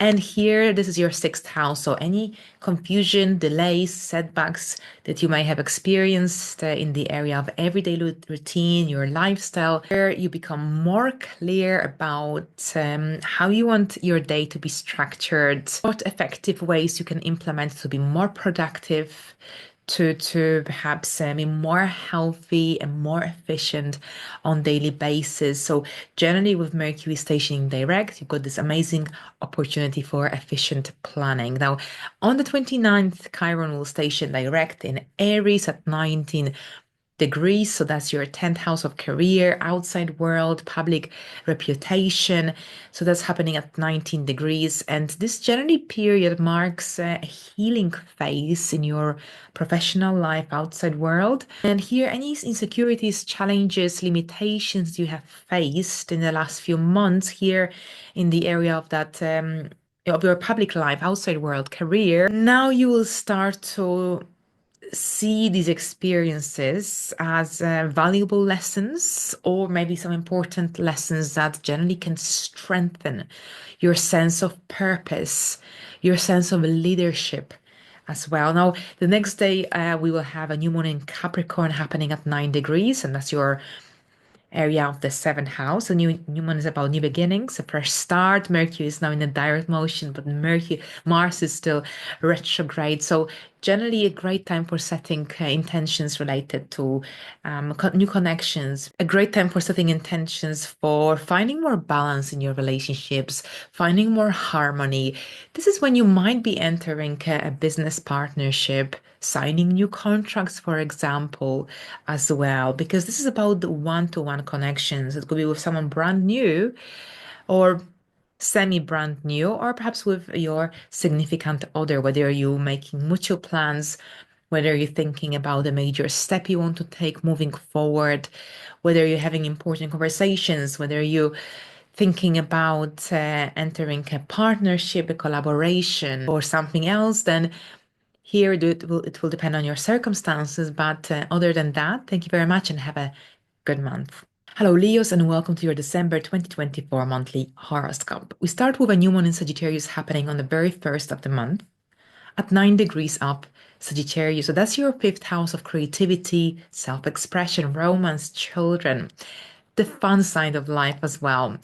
And here, this is your sixth house. So, any confusion, delays, setbacks that you may have experienced in the area of everyday routine, your lifestyle, where you become more clear about how you want your day to be structured, what effective ways you can implement to be more productive, to perhaps be more healthy and more efficient on daily basis. So generally with Mercury stationing direct, you've got this amazing opportunity for efficient planning. Now on the 29th, Chiron will station direct in Aries at 19 degrees. So that's your 10th house of career, outside world, public reputation. So that's happening at 19 degrees. And this generally period marks a healing phase in your professional life, outside world. And here, any insecurities, challenges, limitations you have faced in the last few months here in the area of that of your public life, outside world, career, now you will start to see these experiences as valuable lessons, or maybe some important lessons that generally can strengthen your sense of purpose, your sense of leadership as well. Now, the next day, we will have a new moon in Capricorn happening at 9 degrees, and that's your area of the seventh house. The new moon is about new beginnings, a fresh start. Mercury is now in a direct motion, but Mars is still retrograde. So generally a great time for setting intentions related to new connections. A great time for setting intentions for finding more balance in your relationships, finding more harmony. This is when you might be entering a business partnership, signing new contracts, for example, as well, because this is about the one-to-one connections. It could be with someone brand new or semi-brand new, or perhaps with your significant other, whether you're making mutual plans, whether you're thinking about a major step you want to take moving forward, whether you're having important conversations, whether you're thinking about entering a partnership, a collaboration, or something else, then here it will depend on your circumstances, but other than that, thank you very much and have a good month. Hello, Leos, and welcome to your December 2024 monthly horoscope. We start with a new moon in Sagittarius happening on the very first of the month at 9 degrees up Sagittarius. So that's your fifth house of creativity, self expression, romance, children, the fun side of life as well.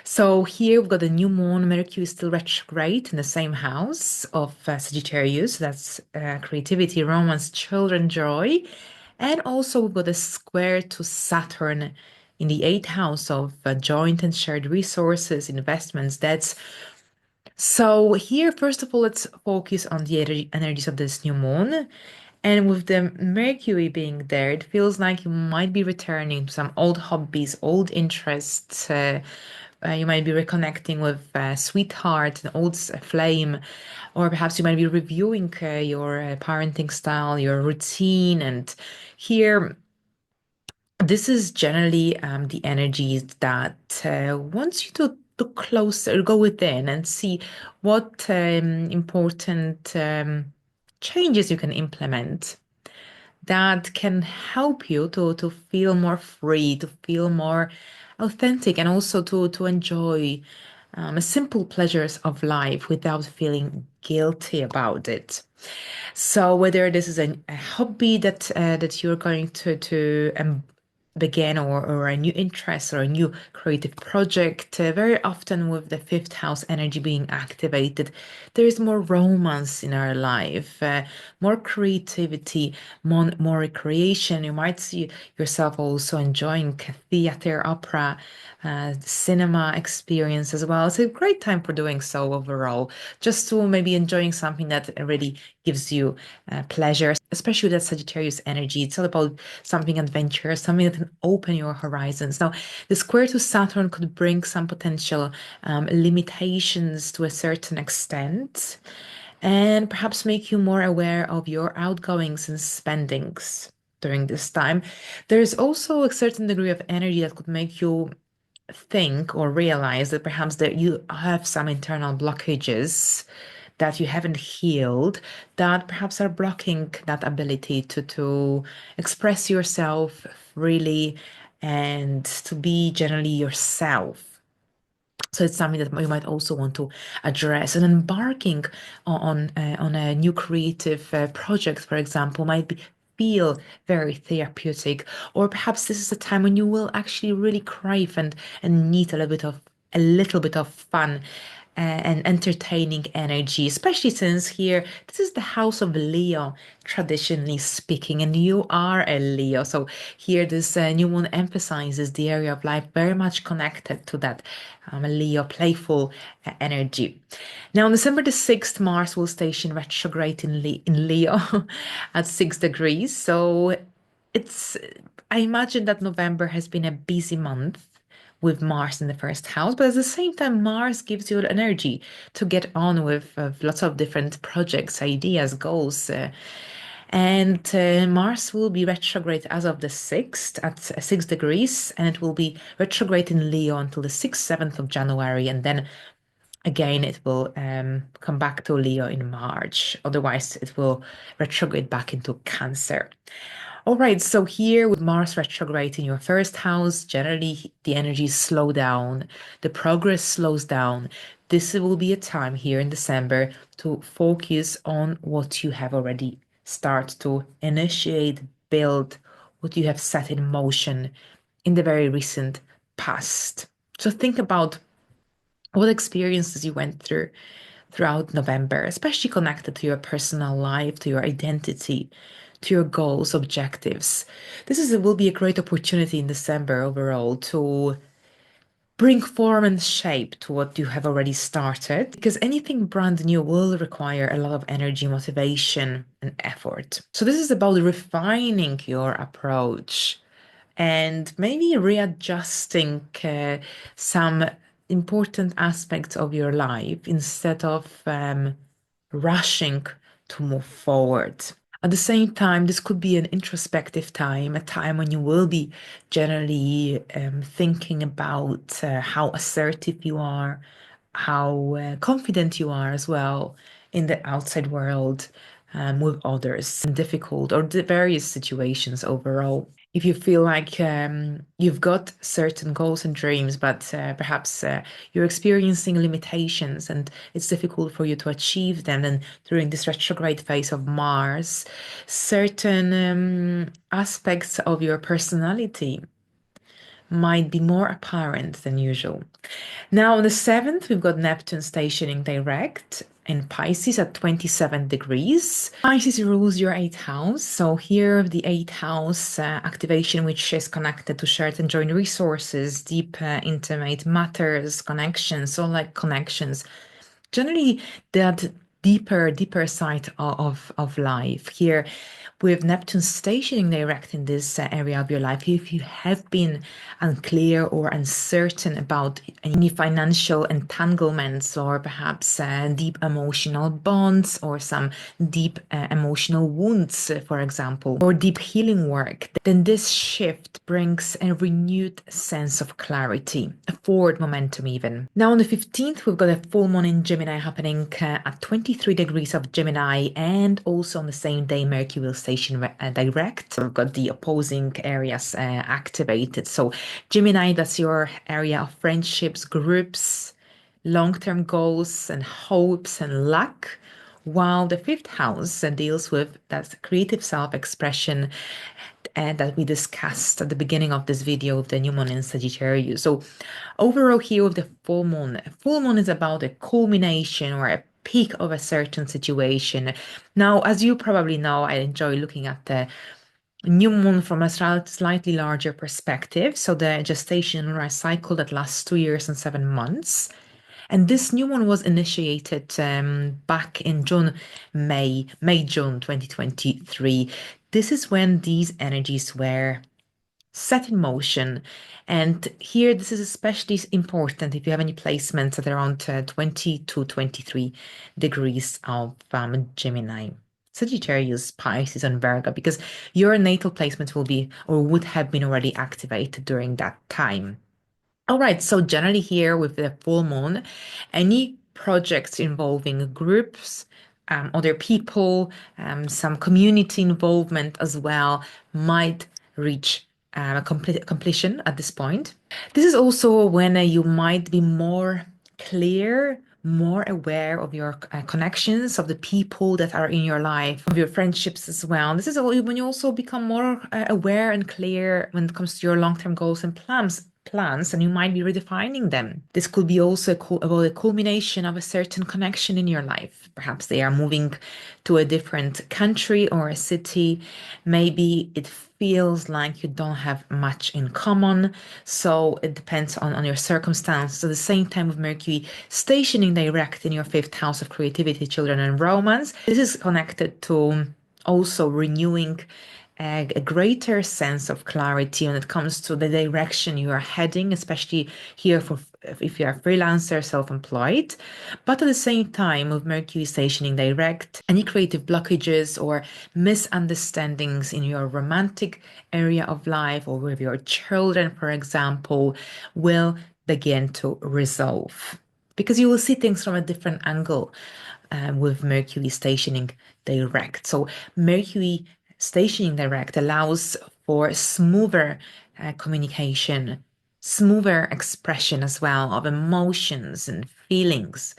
So here we've got a new moon. Mercury is still retrograde in the same house of Sagittarius. That's creativity, romance, children, joy. And also we've got a square to Saturn in the eighth house of joint and shared resources, investments, debts. So here, first of all, let's focus on the energies of this new moon. And with the Mercury being there, it feels like you might be returning to some old hobbies, old interests. You might be reconnecting with a sweetheart, an old flame, or perhaps you might be reviewing your parenting style, your routine. And here, this is generally the energies that wants you to look closer, go within and see what important changes you can implement that can help you to feel more free, to feel more authentic, and also to enjoy simple pleasures of life without feeling guilty about it. So whether this is a hobby that you're going to begin, or a new interest or a new creative project, very often with the fifth house energy being activated, there is more romance in our life, more creativity, more recreation. You might see yourself also enjoying theater, opera, cinema experience as well. It's a great time for doing so overall, just to maybe enjoying something that really gives you pleasure, especially with that Sagittarius energy. It's all about something adventurous, something that can open your horizons. Now, the square to Saturn could bring some potential limitations to a certain extent, and perhaps make you more aware of your outgoings and spendings during this time. There's also a certain degree of energy that could make you think or realize that perhaps that you have some internal blockages that you haven't healed, that perhaps are blocking that ability to express yourself freely and to be generally yourself. So it's something that you might also want to address. And embarking on a new creative project, for example, might feel very therapeutic. Or perhaps this is a time when you will actually really crave and need a little bit of fun and entertaining energy, especially since here this is the house of Leo, traditionally speaking, and you are a Leo. So here this new moon emphasizes the area of life very much connected to that Leo playful energy. Now, on December the 6th, Mars will station retrograde in Leo at 6 degrees. So it's, I imagine that November has been a busy month with Mars in the first house, but at the same time, Mars gives you energy to get on with lots of different projects, ideas, goals. And Mars will be retrograde as of the 6th at 6 degrees, and it will be retrograde in Leo until the 6th, 7th of January, and then Again, it will come back to Leo in March. Otherwise, it will retrograde back into Cancer. All right, so here with Mars retrograde in your first house, generally the energies slow down, the progress slows down. This will be a time here in December to focus on what you have already started to initiate, build, what you have set in motion in the very recent past. So think about what experiences you went through throughout November, especially connected to your personal life, to your identity, to your goals, objectives. Will be a great opportunity in December overall to bring form and shape to what you have already started, because anything brand new will require a lot of energy, motivation, and effort. So this is about refining your approach and maybe readjusting some important aspects of your life instead of rushing to move forward. At the same time, this could be an introspective time, a time when you will be generally thinking about how assertive you are, how confident you are as well in the outside world with others in difficult or the various situations overall. If you feel like you've got certain goals and dreams, but perhaps you're experiencing limitations and it's difficult for you to achieve them, then during this retrograde phase of Mars, certain aspects of your personality might be more apparent than usual. Now, on the 7th, we've got Neptune stationing direct in Pisces at 27 degrees. Pisces rules your 8th house. So, here, the 8th house activation, which is connected to shared and joint resources, deep, intimate matters, connections, all like connections. Generally, that deeper side of life. Here, with Neptune stationing direct in this area of your life, if you have been unclear or uncertain about any financial entanglements or perhaps deep emotional bonds or some deep emotional wounds, for example, or deep healing work, then this shift brings a renewed sense of clarity, a forward momentum even. Now on the 15th, we've got a full moon in Gemini happening at 23 degrees of Gemini, and also on the same day, Mercury will station direct. So we've got the opposing areas activated. So Gemini, that's your area of friendships, groups, long-term goals and hopes and luck, while the fifth house deals with that creative self-expression that we discussed at the beginning of this video of the new moon in Sagittarius. So overall here with the full moon is about a culmination or a peak of a certain situation. Now, as you probably know, I enjoy looking at the new moon from a slightly larger perspective. So the gestation lunar cycle that lasts 2 years and 7 months. And this new one was initiated back in June 2023. This is when these energies were set in motion. And here, this is especially important if you have any placements at around 20 to 23 degrees of Gemini. Sagittarius, Pisces, and Virgo, because your natal placement will be or would have been already activated during that time. All right, so generally here with the full moon, any projects involving groups, other people, some community involvement as well might reach completion at this point. This is also when you might be more clear, more aware of your connections, of the people that are in your life, of your friendships as well. This is when you also become more aware and clear when it comes to your long-term goals and plans, and you might be redefining them. This could be also about a culmination of a certain connection in your life. Perhaps they are moving to a different country or a city. Maybe it feels like you don't have much in common. So it depends on your circumstances. At the same time, with Mercury stationing direct in your fifth house of creativity, children, and romance, this is connected to also renewing a greater sense of clarity when it comes to the direction you are heading, especially here for if you are freelancer, self-employed. But at the same time, with Mercury stationing direct, any creative blockages or misunderstandings in your romantic area of life or with your children, for example, will begin to resolve. because you will see things from a different angle with Mercury stationing direct. So Mercury stationing direct allows for smoother communication, smoother expression as well of emotions and feelings.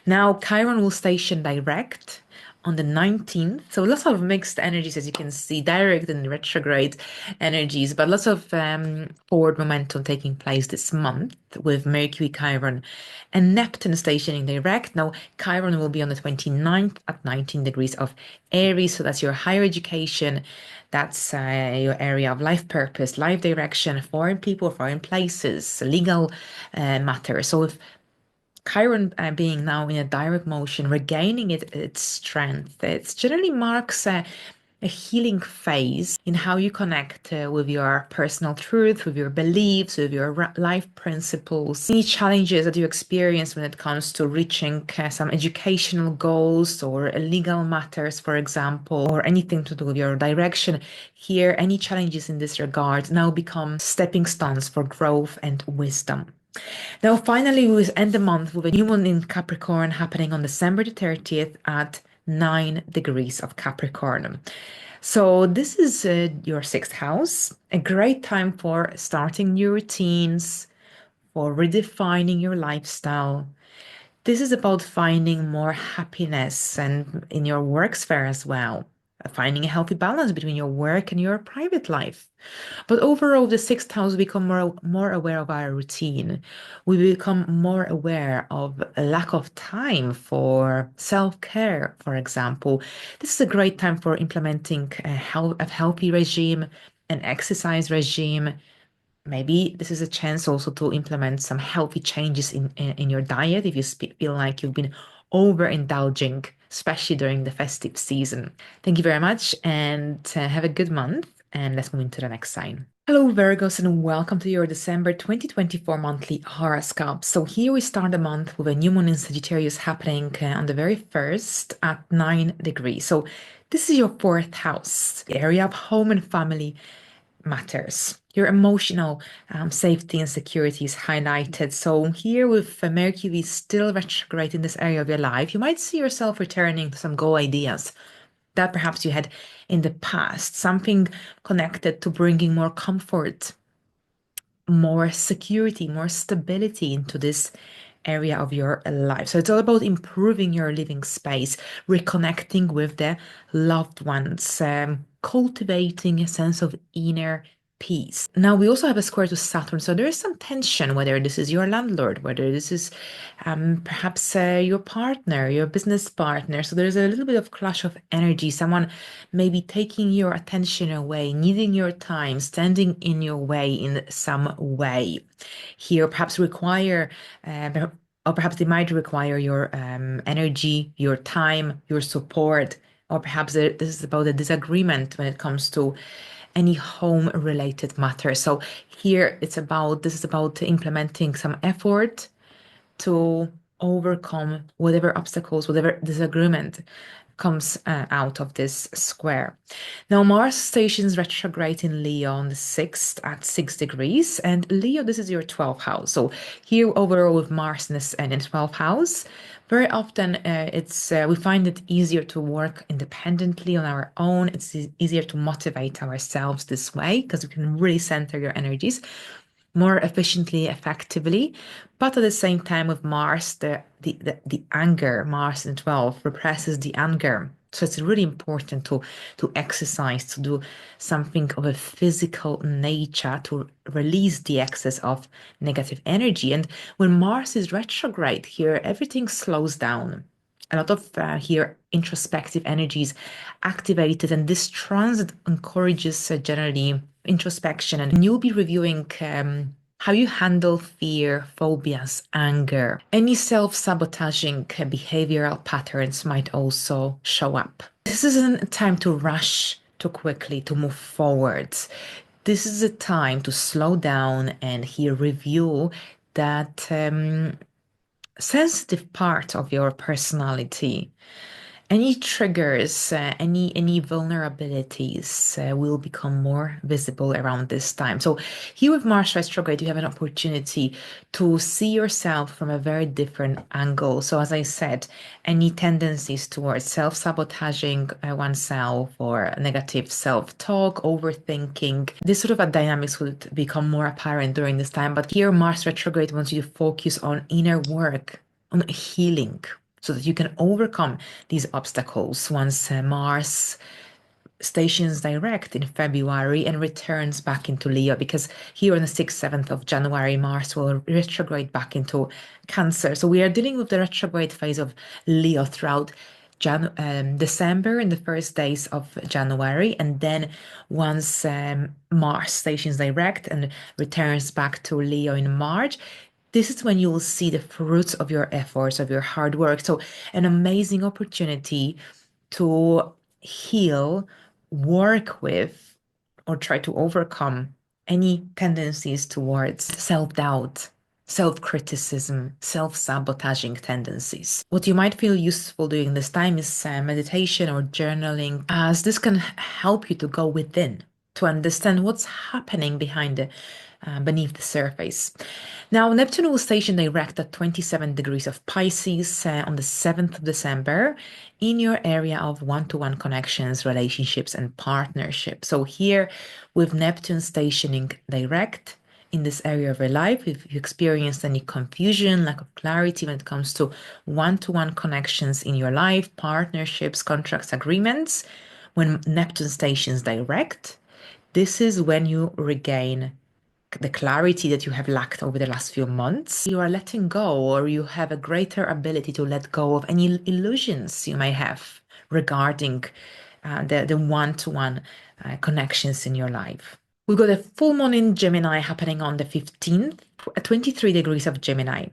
Now, Chiron will station direct on the 19th. So lots of mixed energies, as you can see, direct and retrograde energies, but lots of forward momentum taking place this month with Mercury, Chiron, and Neptune stationing direct. Now, Chiron will be on the 29th at 19 degrees of Aries. So that's your higher education. That's your area of life purpose, life direction, foreign people, foreign places, legal matters. So if Chiron being now in a direct motion, regaining its strength, it generally marks a healing phase in how you connect with your personal truth, with your beliefs, with your life principles, any challenges that you experience when it comes to reaching some educational goals or legal matters, for example, or anything to do with your direction. Here, any challenges in this regard now become stepping stones for growth and wisdom. Now, finally, we will end the month with a new moon in Capricorn happening on December the 30th at 9 degrees of Capricorn. So, this is your sixth house, a great time for starting new routines, for redefining your lifestyle. This is about finding more happiness and in your work sphere as well, finding a healthy balance between your work and your private life. But overall, the sixth house, we become more aware of our routine. We become more aware of a lack of time for self-care, for example. This is a great time for implementing a healthy regime, an exercise regime. Maybe this is a chance also to implement some healthy changes in your diet if you feel like you've been overindulging, especially during the festive season. Thank you very much and have a good month. And let's move into the next sign. Hello, Virgos, and welcome to your December 2024 monthly horoscope. So, here we start the month with a new moon in Sagittarius happening on the very first at 9 degrees. So, this is your fourth house, the area of home and family matters. Your emotional safety and security is highlighted. So, here with Mercury still retrograde in this area of your life, you might see yourself returning to some goal ideas that perhaps you had in the past, something connected to bringing more comfort, more security, more stability into this area of your life. So it's all about improving your living space, reconnecting with the loved ones, cultivating a sense of inner peace. Now, we also have a square to Saturn, so there is some tension, whether this is your landlord, whether this is perhaps your partner, your business partner. So there's a little bit of clash of energy, someone maybe taking your attention away, needing your time, standing in your way in some way. Here, perhaps require, or perhaps they might require your energy, your time, your support, or perhaps this is about a disagreement when it comes to any home related matter. So here this is about implementing some effort to overcome whatever obstacles, whatever disagreement comes out of this square. Now, Mars stations retrograde in Leo on the 6th at 6 degrees. And Leo, this is your 12th house. So here overall with Mars in the 12th house, very often we find it easier to work independently on our own. It's easier to motivate ourselves this way because we can really center your energies more efficiently, effectively. But at the same time, with Mars, the anger, Mars in 12 represses the anger. So it's really important to exercise, to do something of a physical nature to release the excess of negative energy. And when Mars is retrograde here, everything slows down. A lot of here introspective energies activated, and this transit encourages generally introspection, and you'll be reviewing how you handle fear, phobias, anger. Any self-sabotaging behavioral patterns might also show up. This isn't a time to rush too quickly to move forwards. This is a time to slow down and here review that sensitive part of your personality Any triggers, any vulnerabilities will become more visible around this time. So here with Mars retrograde, you have an opportunity to see yourself from a very different angle. So as I said, any tendencies towards self-sabotaging oneself or negative self-talk, overthinking, this sort of a dynamics would become more apparent during this time. But here Mars retrograde wants you to focus on inner work, on healing, so that you can overcome these obstacles once Mars stations direct in February and returns back into Leo, because here on the 6th, 7th of January, Mars will retrograde back into Cancer. So we are dealing with the retrograde phase of Leo throughout December and the first days of January. And then once Mars stations direct and returns back to Leo in March, this is when you will see the fruits of your efforts, of your hard work. So, an amazing opportunity to heal, work with, or try to overcome any tendencies towards self doubt, self criticism, self sabotaging tendencies. What you might feel useful during this time is meditation or journaling, as this can help you to go within, to understand what's happening beneath the surface. Now, Neptune will station direct at 27 degrees of Pisces on the 7th of December in your area of one-to-one connections, relationships, and partnerships. So here, with Neptune stationing direct in this area of your life, if you experienced any confusion, lack of clarity when it comes to one-to-one connections in your life, partnerships, contracts, agreements, when Neptune stations direct, this is when you regain the clarity that you have lacked over the last few months. You are letting go, or you have a greater ability to let go of any illusions you may have regarding the one-to-one connections in your life. We've got a full moon in Gemini happening on the 15th, at 23 degrees of Gemini.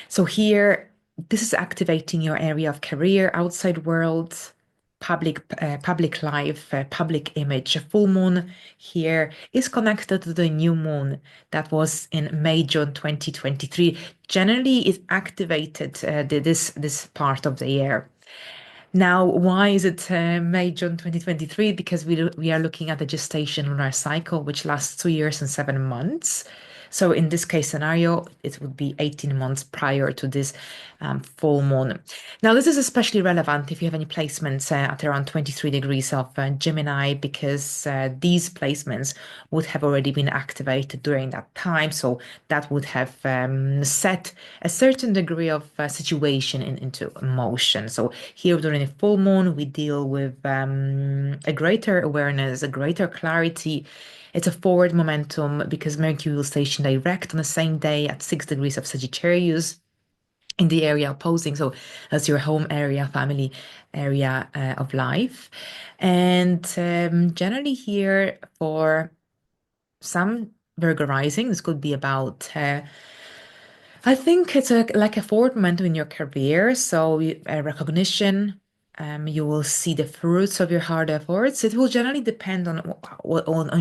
So here, this is activating your area of career, outside world, public life, public image. A full moon here is connected to the new moon that was in May, June 2023. Generally, it activated this part of the year. Now, why is it May, June 2023? Because we are looking at the gestation lunar cycle, which lasts 2 years and 7 months. So in this case scenario, it would be 18 months prior to this full moon. Now, this is especially relevant if you have any placements at around 23 degrees of Gemini, because these placements would have already been activated during that time. So that would have set a certain degree of situation into motion. So here during a full moon, we deal with a greater awareness, a greater clarity. It's a forward momentum because Mercury will station direct on the same day at 6 degrees of Sagittarius in the area opposing. So that's your home area, family area of life. And generally here for some Virgo rising, this could be about I think it's like a forward momentum in your career. So a recognition, you will see the fruits of your hard efforts. It will generally depend on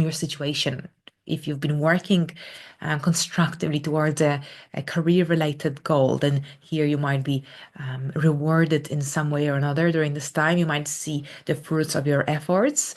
your situation. If you've been working constructively towards a career-related goal, then here you might be rewarded in some way or another during this time. You might see the fruits of your efforts.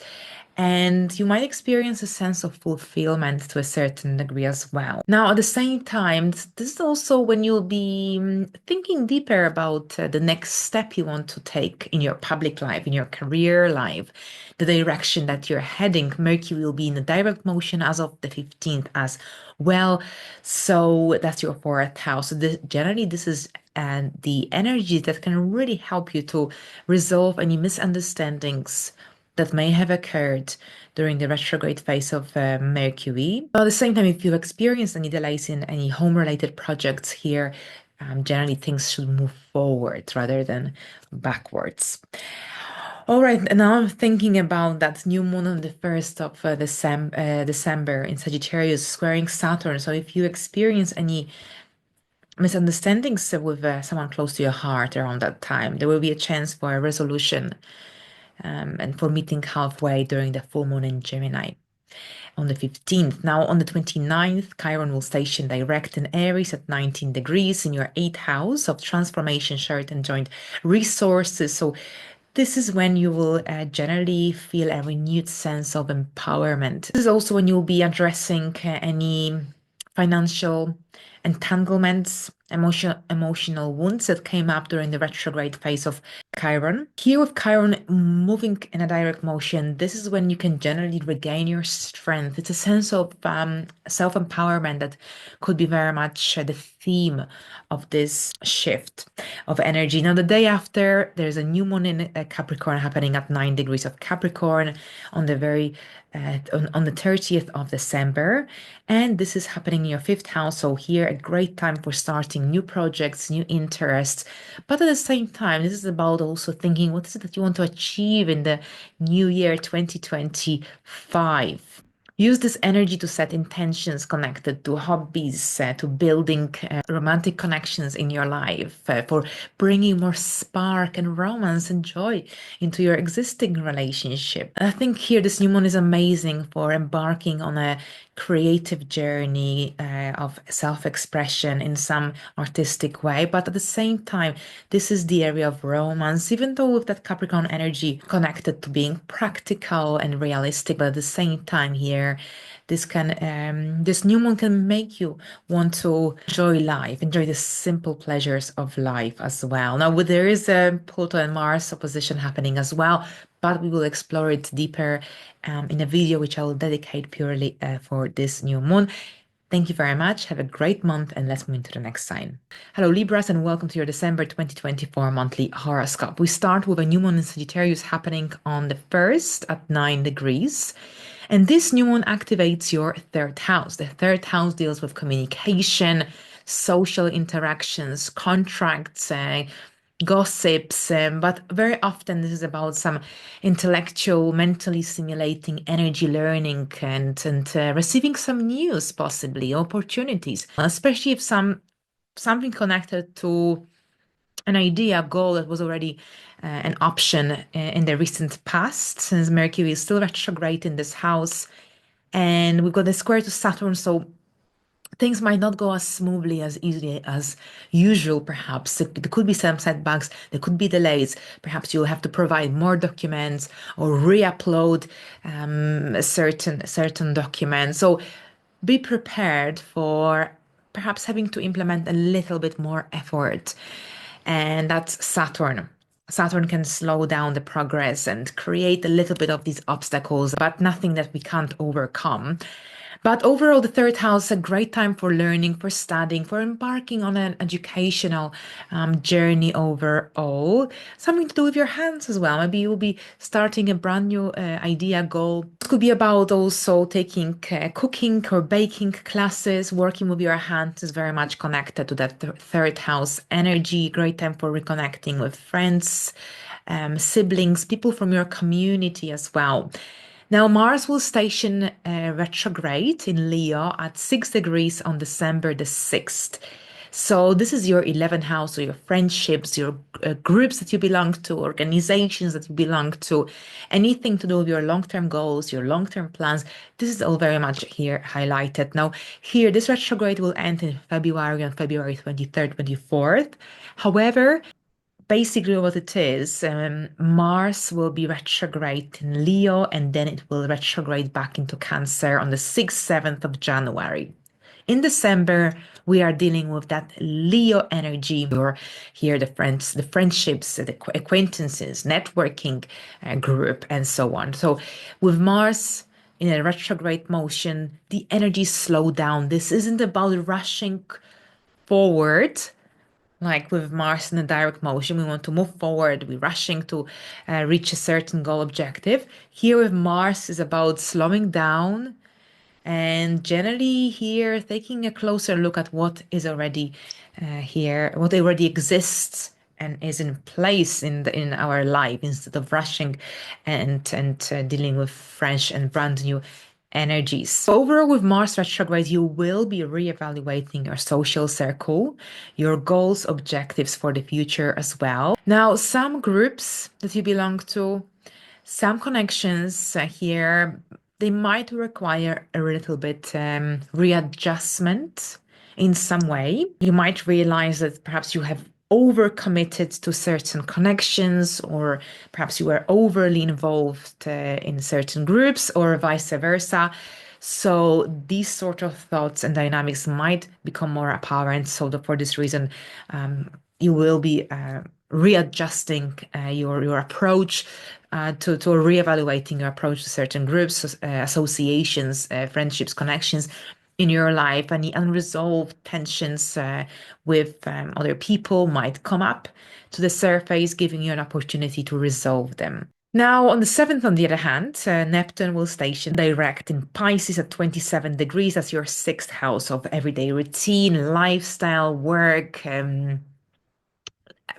And you might experience a sense of fulfillment to a certain degree as well. Now, at the same time, this is also when you'll be thinking deeper about the next step you want to take in your public life, in your career life, the direction that you're heading. Mercury will be in a direct motion as of the 15th as well. So that's your fourth house. So generally, this is the energy that can really help you to resolve any misunderstandings that may have occurred during the retrograde phase of Mercury. But at the same time, if you experience any delays in any home-related projects here, generally things should move forward rather than backwards. All right, and now I'm thinking about that new moon on the 1st of December in Sagittarius squaring Saturn. So if you experience any misunderstandings with someone close to your heart around that time, there will be a chance for a resolution and for meeting halfway during the full moon in Gemini on the 15th. Now, on the 29th, Chiron will station direct in Aries at 19 degrees in your 8th house of transformation, shared and joint resources. So This is when you will generally feel a renewed sense of empowerment. This is also when you'll be addressing any financial entanglements, emotional wounds that came up during the retrograde phase of Chiron. Here with Chiron moving in a direct motion, this is when you can generally regain your strength. It's a sense of self-empowerment that could be very much the theme of this shift of energy. Now, the day after, there's a new moon in Capricorn happening at 9 degrees of Capricorn on the very on the 30th of December. And this is happening in your fifth house. So here, a great time for starting new projects, new interests. But at the same time, this is about also thinking what is it that you want to achieve in the new year 2025. Use this energy to set intentions connected to hobbies, to building romantic connections in your life, for bringing more spark and romance and joy into your existing relationship. And I think here this new moon is amazing for embarking on a creative journey of self-expression in some artistic way. But at the same time, this is the area of romance, even though with that Capricorn energy connected to being practical and realistic, but at the same time here, this new moon can make you want to enjoy life, enjoy the simple pleasures of life as well. Now, there is a Pluto and Mars opposition happening as well, but we will explore it deeper in a video which I will dedicate purely for this new moon. Thank you very much. Have a great month, and let's move into the next sign. Hello, Libras, and welcome to your December 2024 monthly horoscope. We start with a new moon in Sagittarius happening on the 1st at 9 degrees. And this new moon activates your third house. The third house deals with communication, social interactions, contracts, gossips, but very often this is about some intellectual, mentally stimulating energy learning and receiving some news, possibly opportunities, especially if something connected to an idea, a goal that was already an option in the recent past, since Mercury is still retrograde in this house. And we've got the square to Saturn, so things might not go as smoothly as easily as usual, perhaps. There could be some setbacks, there could be delays. Perhaps you'll have to provide more documents or re-upload certain documents. So be prepared for perhaps having to implement a little bit more effort. And that's Saturn. Saturn can slow down the progress and create a little bit of these obstacles, but nothing that we can't overcome. But overall, the third house is a great time for learning, for studying, for embarking on an educational journey overall. Something to do with your hands as well. Maybe you'll be starting a brand new idea, goal. It could be about also taking cooking or baking classes. Working with your hands is very much connected to that third house energy. Great time for reconnecting with friends, siblings, people from your community as well. Now, Mars will station retrograde in Leo at 6 degrees on December the 6th. So this is your 11th house, or your friendships, your groups that you belong to, organizations that you belong to, anything to do with your long-term goals, your long-term plans. This is all very much here highlighted. Now, here, this retrograde will end in February, on February 23rd, 24th. However, basically what it is, Mars will be retrograde in Leo, and then it will retrograde back into Cancer on the 6th, 7th of January. In December, we are dealing with that Leo energy, or here the friends, the friendships, the acquaintances, networking group, and so on. So with Mars in a retrograde motion, the energy slow down. This isn't about rushing forward. Like with Mars in a direct motion, we want to move forward, we're rushing to reach a certain goal objective. Here with Mars is about slowing down and generally here taking a closer look at what is already here, what already exists and is in place in our life, instead of rushing and dealing with fresh and brand new energies. So overall, with Mars retrograde, you will be reevaluating your social circle, your goals, objectives for the future as well. Now, some groups that you belong to, some connections here, they might require a little bit readjustment in some way. You might realize that perhaps you have overcommitted to certain connections, or perhaps you were overly involved in certain groups, or vice versa. So these sort of thoughts and dynamics might become more apparent. So for this reason, you will be readjusting your approach to reevaluating your approach to certain groups, associations, friendships, connections in your life. Any unresolved tensions with other people might come up to the surface, giving you an opportunity to resolve them. Now, on the 7th, on the other hand, Neptune will station direct in Pisces at 27 degrees as your sixth house of everyday routine, lifestyle, work,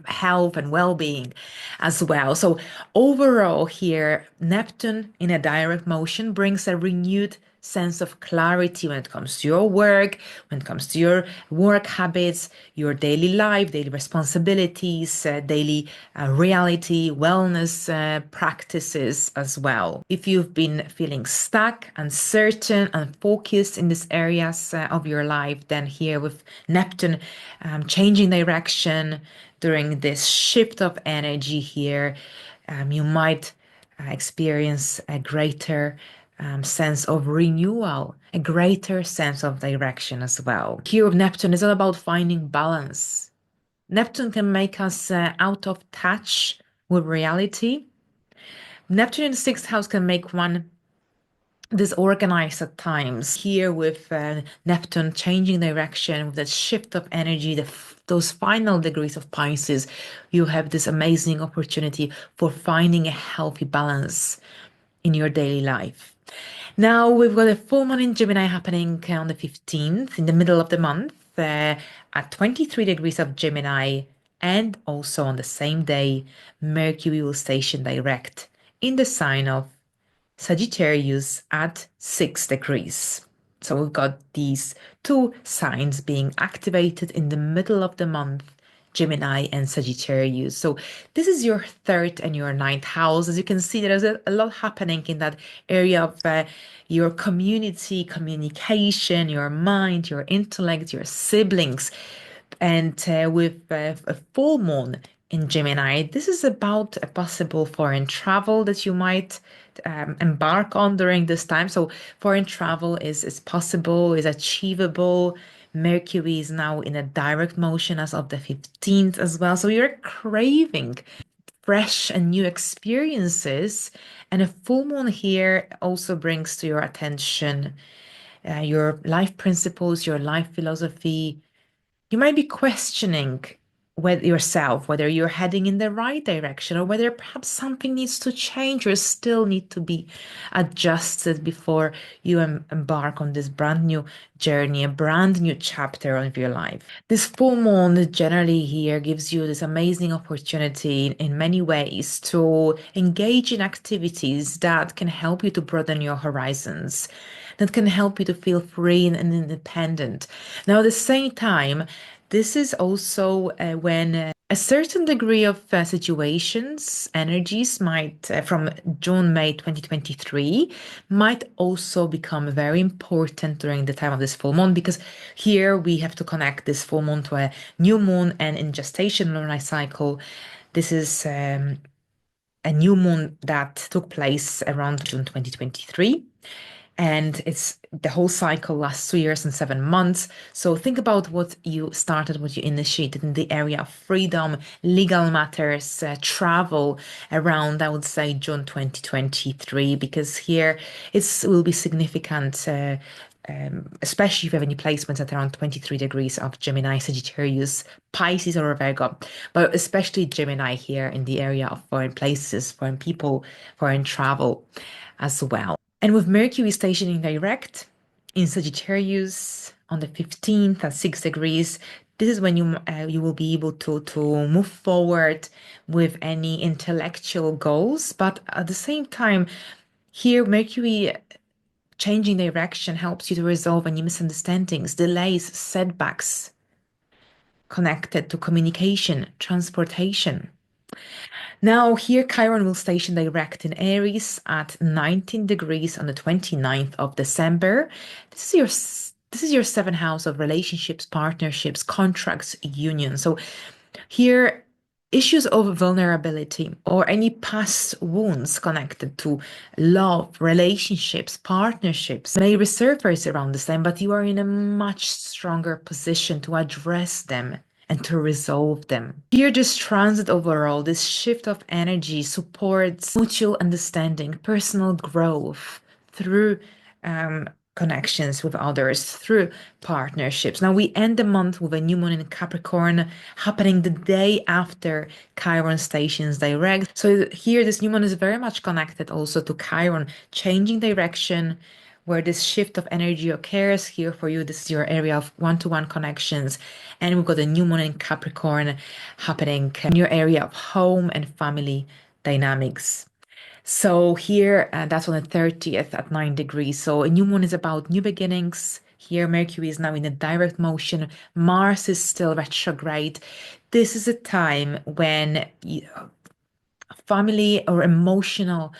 health and well-being as well. So overall here, Neptune in a direct motion brings a renewed sense of clarity when it comes to your work, when it comes to your work habits, your daily life, daily responsibilities, daily reality, wellness practices as well. If you've been feeling stuck, uncertain, unfocused in these areas of your life, then here with Neptune changing direction, during this shift of energy here, you might experience a greater sense of renewal, a greater sense of direction as well. Here with Neptune is all about finding balance. Neptune can make us out of touch with reality. Neptune in the sixth house can make one disorganized at times. Here with Neptune changing direction, with that shift of energy, those final degrees of Pisces, you have this amazing opportunity for finding a healthy balance in your daily life. Now we've got a full moon in Gemini happening on the 15th, in the middle of the month, at 23 degrees of Gemini, and also on the same day, Mercury will station direct in the sign of Sagittarius at 6 degrees. So we've got these two signs being activated in the middle of the month, Gemini and Sagittarius. So this is your third and your ninth house. As you can see, there's a lot happening in that area of your community, communication, your mind, your intellect, your siblings. And with a full moon in Gemini, this is about a possible foreign travel that you might embark on during this time. So foreign travel is possible, is achievable. Mercury is now in a direct motion as of the 15th as well. So you're craving fresh and new experiences. And a full moon here also brings to your attention your life principles, your life philosophy. You might be questioning whether yourself, whether you're heading in the right direction, or whether perhaps something needs to change or still need to be adjusted before you embark on this brand new journey, a brand new chapter of your life. This full moon generally here gives you this amazing opportunity in many ways to engage in activities that can help you to broaden your horizons, that can help you to feel free and independent. Now, at the same time, this is also when a certain degree of situations, energies might, from June, May 2023, might also become very important during the time of this full moon, because here we have to connect this full moon to a new moon, and in gestation lunar cycle, this is a new moon that took place around June 2023. And it's the whole cycle lasts 2 years and 7 months. So think about what you started, what you initiated in the area of freedom, legal matters, travel around, I would say, June 2023, because here it will be significant, especially if you have any placements at around 23 degrees of Gemini, Sagittarius, Pisces, or Virgo, but especially Gemini here in the area of foreign places, foreign people, foreign travel as well. And with Mercury stationing direct in Sagittarius on the 15th at 6 degrees, this is when you will be able to move forward with any intellectual goals. But at the same time, here Mercury changing direction helps you to resolve any misunderstandings, delays, setbacks connected to communication, transportation. Now, here Chiron will station direct in Aries at 19 degrees on the 29th of December. This is your seventh house of relationships, partnerships, contracts, unions. So Here, issues of vulnerability or any past wounds connected to love, relationships, partnerships may resurface around this time, but you are in a much stronger position to address them and to resolve them. Here, this transit overall, this shift of energy supports mutual understanding, personal growth through connections with others, through partnerships. Now, we end the month with a new moon in Capricorn happening the day after Chiron stations direct. So, here, this new moon is very much connected also to Chiron changing direction. Where this shift of energy occurs here for you, this is your area of one-to-one connections. And we've got a new moon in Capricorn happening in your area of home and family dynamics. So here, that's on the 30th at 9 degrees. So a new moon is about new beginnings. Here, Mercury is now in a direct motion. Mars is still retrograde. This is a time when family or emotional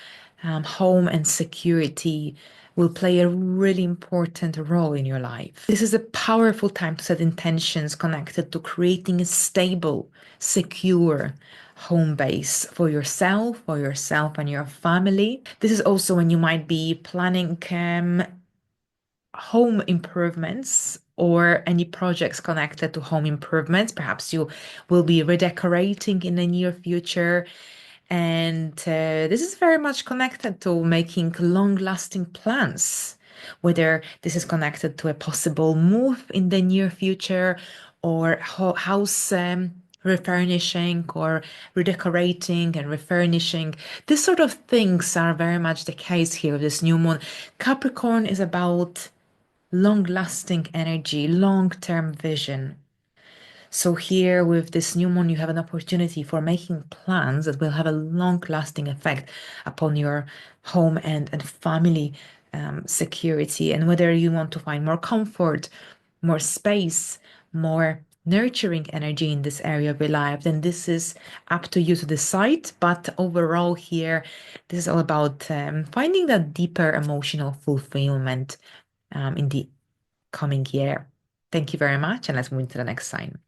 home and security will play a really important role in your life. This is a powerful time to set intentions connected to creating a stable, secure home base for yourself and your family. This is also when you might be planning home improvements or any projects connected to home improvements. Perhaps you will be redecorating in the near future. And this is very much connected to making long-lasting plans, whether this is connected to a possible move in the near future or house refurnishing or redecorating and refurnishing. This sort of things are very much the case here with this new moon. Capricorn is about long-lasting energy, long-term vision. So here with this new moon, you have an opportunity for making plans that will have a long-lasting effect upon your home and family security. And whether you want to find more comfort, more space, more nurturing energy in this area of your life, then this is up to you to decide. But overall here, this is all about finding that deeper emotional fulfillment in the coming year. Thank you very much, and let's move into the next sign.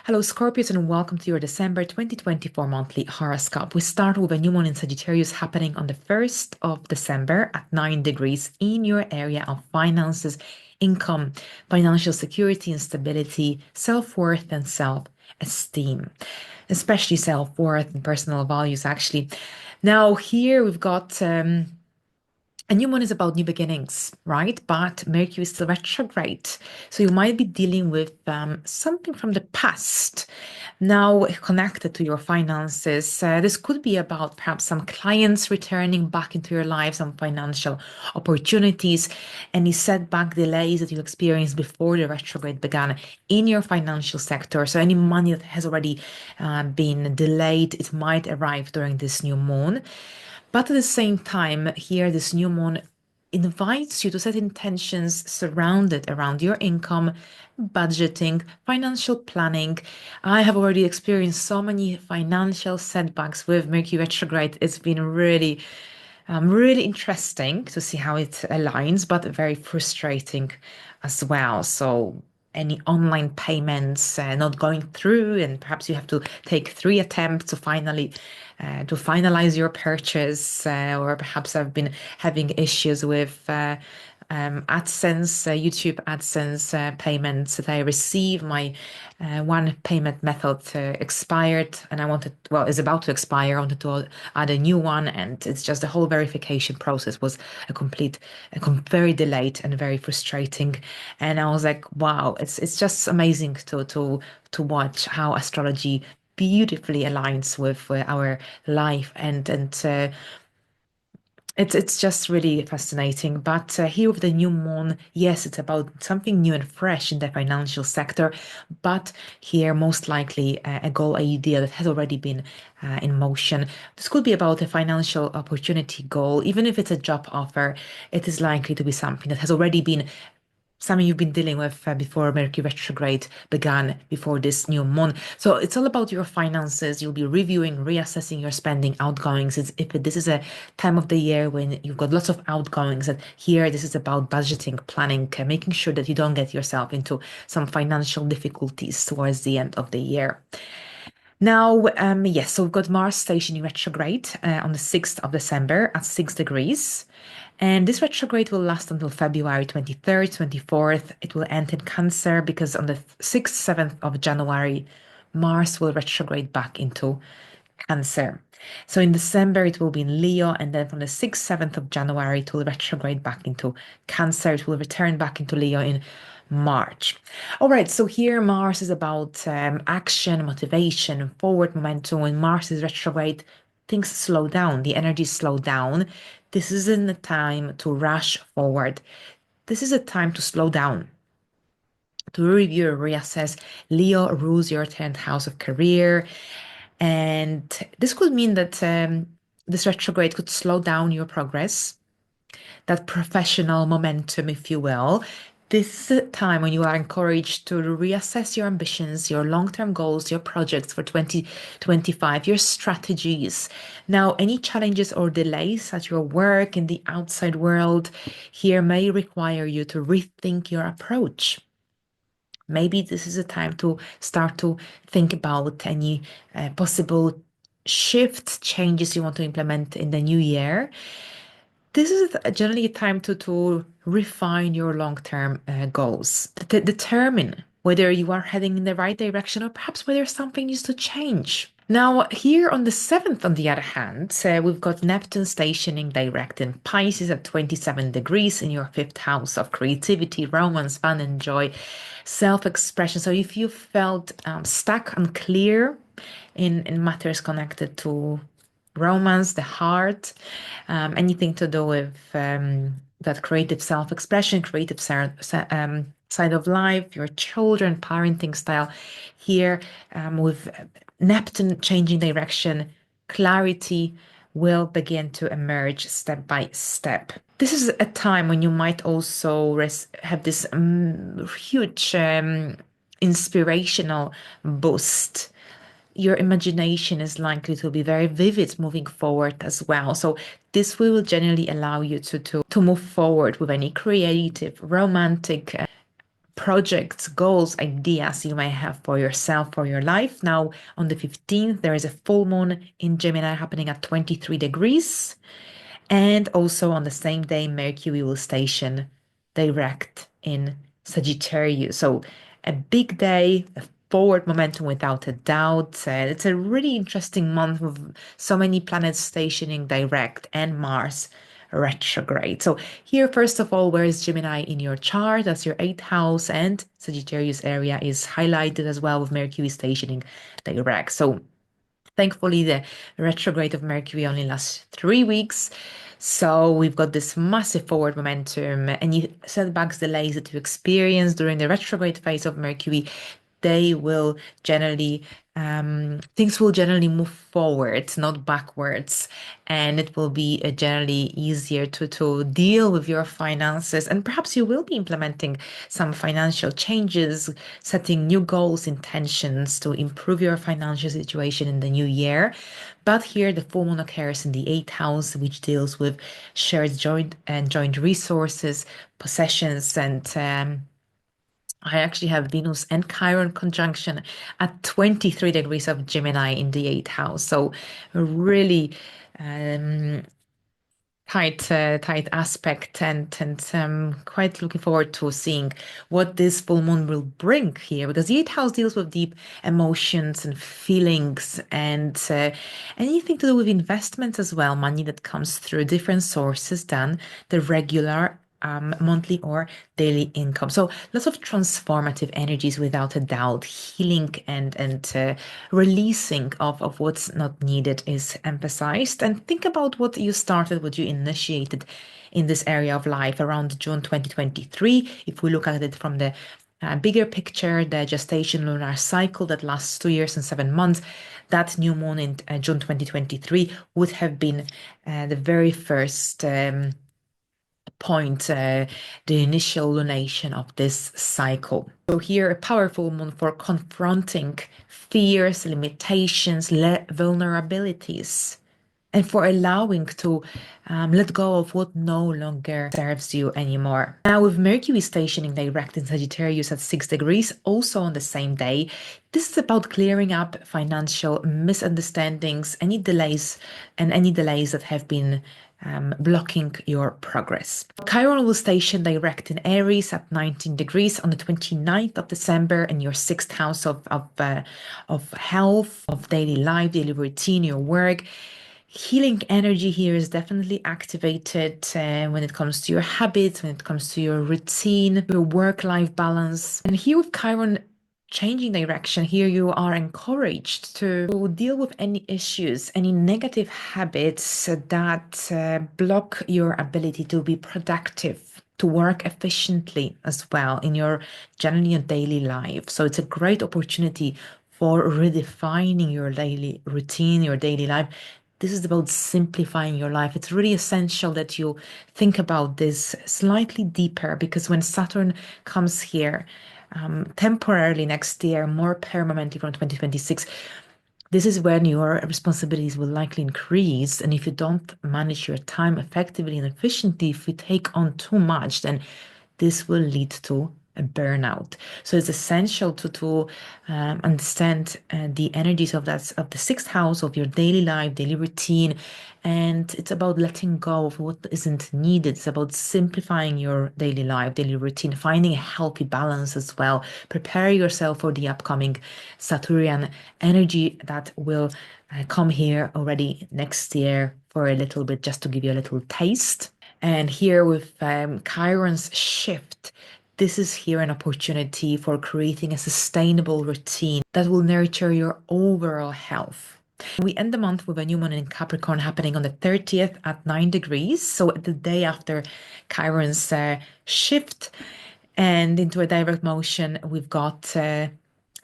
Hello, Scorpios, and welcome to your December 2024 monthly horoscope. We start with a new moon in Sagittarius happening on the 1st of December at 9 degrees in your area of finances, income, financial security and stability, self-worth and self-esteem, especially self-worth and personal values, actually. Now, here we've got a new moon is about new beginnings, right? But Mercury is still retrograde. So you might be dealing with something from the past now connected to your finances. This could be about perhaps some clients returning back into your life, some financial opportunities, any setback delays that you experienced before the retrograde began in your financial sector. So any money that has already been delayed, it might arrive during this new moon. But at the same time, here, this new moon invites you to set intentions surrounded around your income, budgeting, financial planning. I have already experienced so many financial setbacks with Mercury retrograde. It's been really interesting to see how it aligns, but very frustrating as well. So any online payments not going through, and perhaps you have to take 3 attempts to finalize your purchase, or perhaps I've been having issues with AdSense, YouTube AdSense payments that I receive. My one payment method expired, and is about to expire. I wanted to add a new one, and it's just the whole verification process was very delayed and very frustrating. And I was like, wow, it's just amazing to watch how astrology beautifully aligns with our life and it's just really fascinating. But here with the new moon, yes, it's about something new and fresh in the financial sector. But here, most likely, a goal idea that has already been in motion. This could be about a financial opportunity goal. Even if it's a job offer, it is likely to be something that has already been something you've been dealing with before Mercury retrograde began, before this new moon. So it's all about your finances. You'll be reviewing, reassessing your spending, outgoings. If this is a time of the year when you've got lots of outgoings, and here this is about budgeting, planning, making sure that you don't get yourself into some financial difficulties towards the end of the year. Now, yes, so we've got Mars stationing retrograde on the 6th of December at 6 degrees. And this retrograde will last until February 23rd, 24th. It will end in Cancer because on the 6th, 7th of January, Mars will retrograde back into Cancer. So in December, it will be in Leo, and then from the 6th, 7th of January, it will retrograde back into Cancer. It will return back into Leo in March. All right, so here Mars is about action, motivation, forward momentum. When Mars is retrograde, things slow down, the energy slow down. This isn't a time to rush forward. This is a time to slow down, to review, reassess. Leo rules your 10th house of career. And this could mean that this retrograde could slow down your progress, that professional momentum, if you will. This is a time when you are encouraged to reassess your ambitions, your long-term goals, your projects for 2025, your strategies. Now, any challenges or delays at your work in the outside world here may require you to rethink your approach. Maybe this is a time to start to think about any possible shifts, changes you want to implement in the new year. This is generally a time to refine your long-term goals, to determine whether you are heading in the right direction or perhaps whether something needs to change. Now, here on the 7th, on the other hand, we've got Neptune stationing direct in Pisces at 27 degrees in your fifth house of creativity, romance, fun, and joy, self-expression. So if you felt stuck, unclear in matters connected to romance, the heart, anything to do with that creative self-expression, creative side of life, your children, parenting style. Here, with Neptune changing direction, clarity will begin to emerge step by step. This is a time when you might also have this huge inspirational boost. Your imagination is likely to be very vivid moving forward as well. So this will generally allow you to move forward with any creative, romantic projects, goals, ideas you may have for yourself, for your life. Now, on the 15th, there is a full moon in Gemini happening at 23 degrees. And also on the same day, Mercury will station direct in Sagittarius. So a big day, a forward momentum without a doubt. It's a really interesting month with so many planets stationing direct and Mars retrograde. So here, first of all, where is Gemini in your chart? That's your eighth house, and Sagittarius area is highlighted as well with Mercury stationing direct. So thankfully, the retrograde of Mercury only lasts 3 weeks. So we've got this massive forward momentum. Any setbacks, delays that you experience during the retrograde phase of Mercury, they will generally, things will generally move forward, not backwards. And it will be generally easier to deal with your finances. And perhaps you will be implementing some financial changes, setting new goals, intentions to improve your financial situation in the new year. But here the full moon occurs in the eighth house, which deals with shared joint resources, possessions, and I actually have Venus and Chiron conjunction at 23 degrees of Gemini in the eighth house. So really um, tight aspect, and quite looking forward to seeing what this full moon will bring here, because the eighth house deals with deep emotions and feelings and anything to do with investments as well, money that comes through different sources than the regular monthly or daily income. So lots of transformative energies without a doubt. Healing and releasing of what's not needed is emphasized. And think about what you started, what you initiated in this area of life around June 2023. If we look at it from the bigger picture, the gestation lunar cycle that lasts 2 years and 7 months, that new moon in June 2023 would have been the very first point, the initial lunation of this cycle. So here, a powerful moon for confronting fears, limitations, vulnerabilities. and for allowing to let go of what no longer serves you anymore. Now, with Mercury stationing direct in Sagittarius at 6 degrees, also on the same day, this is about clearing up financial misunderstandings, any delays that have been blocking your progress. Chiron will station direct in Aries at 19 degrees on the 29th of December in your sixth house of health, of daily life, daily routine, your work. Healing energy here is definitely activated when it comes to your habits, when it comes to your routine, your work-life balance. And here with Chiron changing direction, here you are encouraged to deal with any issues, any negative habits that block your ability to be productive, to work efficiently as well in your generally your daily life. So it's a great opportunity for redefining your daily routine, your daily life. This is about simplifying your life. It's really essential that you think about this slightly deeper, because when Saturn comes here temporarily next year, more permanently from 2026, this is when your responsibilities will likely increase. And if you don't manage your time effectively and efficiently, if you take on too much, then this will lead to a burnout. So it's essential to understand the energies of the sixth house of your daily life, daily routine, and it's about letting go of what isn't needed. It's about simplifying your daily life, daily routine, finding a healthy balance as well. Prepare yourself for the upcoming Saturnian energy that will come here already next year for a little bit, just to give you a little taste. And here with Chiron's shift, this is here an opportunity for creating a sustainable routine that will nurture your overall health. We end the month with a new moon in Capricorn happening on the 30th at 9 degrees. So the day after Chiron's shift and into a direct motion, we've got a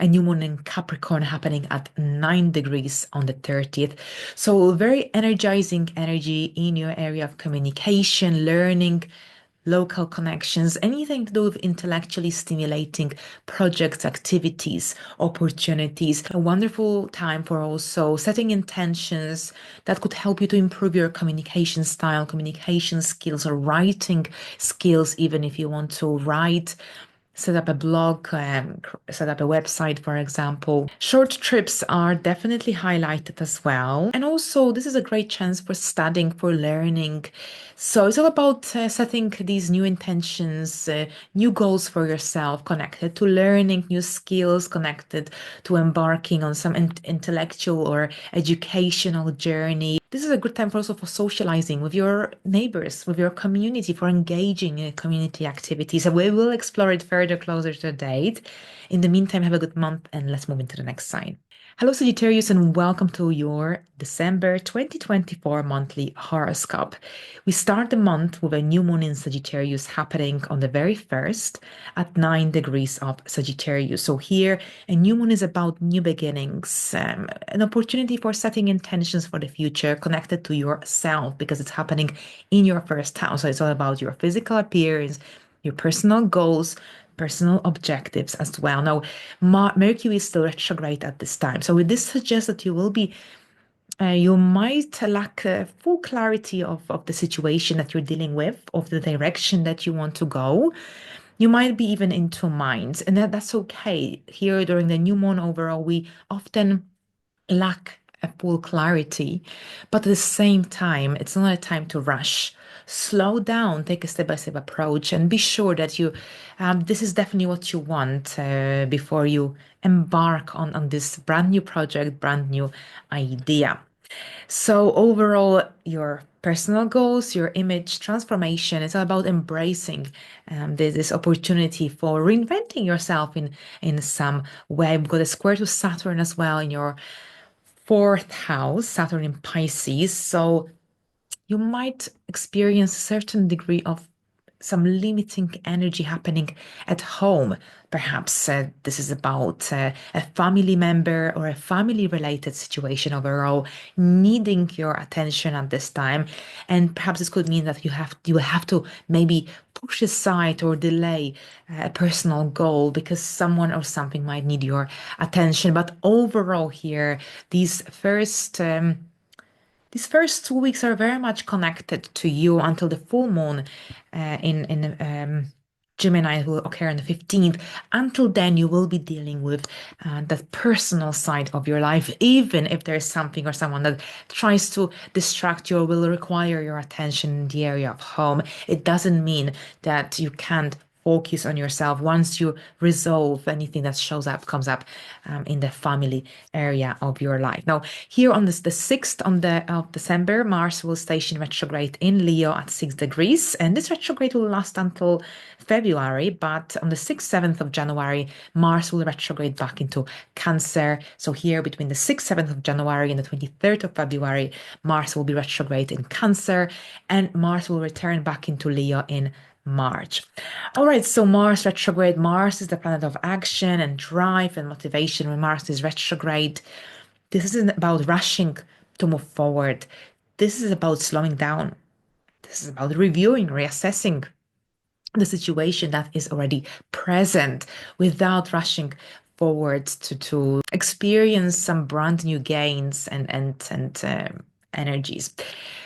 new moon in Capricorn happening at 9 degrees on the 30th. So very energizing energy in your area of communication, learning, local connections, anything to do with intellectually stimulating projects, activities, opportunities. A wonderful time for also setting intentions that could help you to improve your communication style, communication skills, or writing skills, even if you want to write. Set up a blog, set up a website, for example. Short trips are definitely highlighted as well. And also, this is a great chance for studying, for learning. So it's all about setting these new intentions, new goals for yourself, connected to learning new skills, connected to embarking on some intellectual or educational journey. This is a good time for also for socializing with your neighbors, with your community, for engaging in community activities. And we will explore it further closer to the date. In the meantime, have a good month and let's move into the next sign. Hello, Sagittarius, and welcome to your December 2024 monthly horoscope. We start the month with a new moon in Sagittarius happening on the very first at 9 degrees of Sagittarius. So here, a new moon is about new beginnings, an opportunity for setting intentions for the future connected to yourself, because it's happening in your first house. So it's all about your physical appearance, your personal goals, personal objectives as well. Now, Mercury is still retrograde at this time. So this suggests that you might lack full clarity of the situation that you're dealing with, of the direction that you want to go. You might be even in two minds, and that's okay. Here during the new moon overall, we often lack a full clarity, but at the same time, it's not a time to rush. Slow down, take a step-by-step approach, and be sure that this is definitely what you want before you embark on this brand new project, brand new idea. So overall, your personal goals, your image transformation, it's all about embracing this opportunity for reinventing yourself in some way. We've got a square to Saturn as well in your fourth house, Saturn in Pisces. So you might experience a certain degree of some limiting energy happening at home. Perhaps this is about a family member or a family related situation overall needing your attention at this time. And perhaps this could mean that you will have to maybe push aside or delay a personal goal because someone or something might need your attention. But overall here, these first These first 2 weeks are very much connected to you until the full moon in Gemini will occur on the 15th. Until then, you will be dealing with that personal side of your life, even if there's something or someone that tries to distract you or will require your attention in the area of home. It doesn't mean that you can't focus on yourself once you resolve anything that shows up, comes up in the family area of your life. Now, here on this, the 6th of December, Mars will station retrograde in Leo at 6 degrees, and this retrograde will last until February, but on the 6th, 7th of January, Mars will retrograde back into Cancer. So here between the 6th, 7th of January and the 23rd of February, Mars will be retrograde in Cancer, and Mars will return back into Leo in March. All right, so Mars retrograde. Mars is the planet of action and drive and motivation. When Mars is retrograde, this isn't about rushing to move forward. This is about slowing down. This is about reviewing, reassessing the situation that is already present without rushing forward to experience some brand new gains and energies.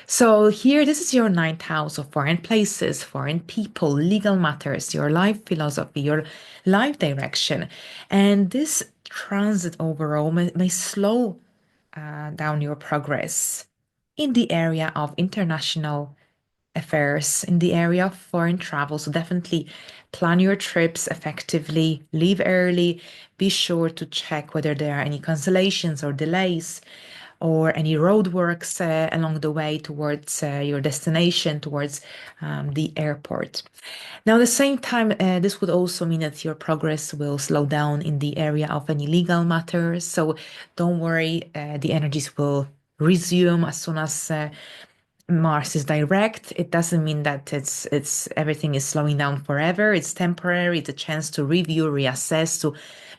So here, this is your ninth house of foreign places, foreign people, legal matters, your life philosophy, your life direction. And this transit overall may slow down your progress in the area of international affairs, in the area of foreign travel. So definitely plan your trips effectively, leave early, be sure to check whether there are any cancellations or delays or any roadworks along the way towards your destination, towards the airport. Now, at the same time, this would also mean that your progress will slow down in the area of any legal matters. So don't worry, the energies will resume as soon as Mars is direct. It doesn't mean that it's everything is slowing down forever. It's temporary. It's a chance to review, reassess, to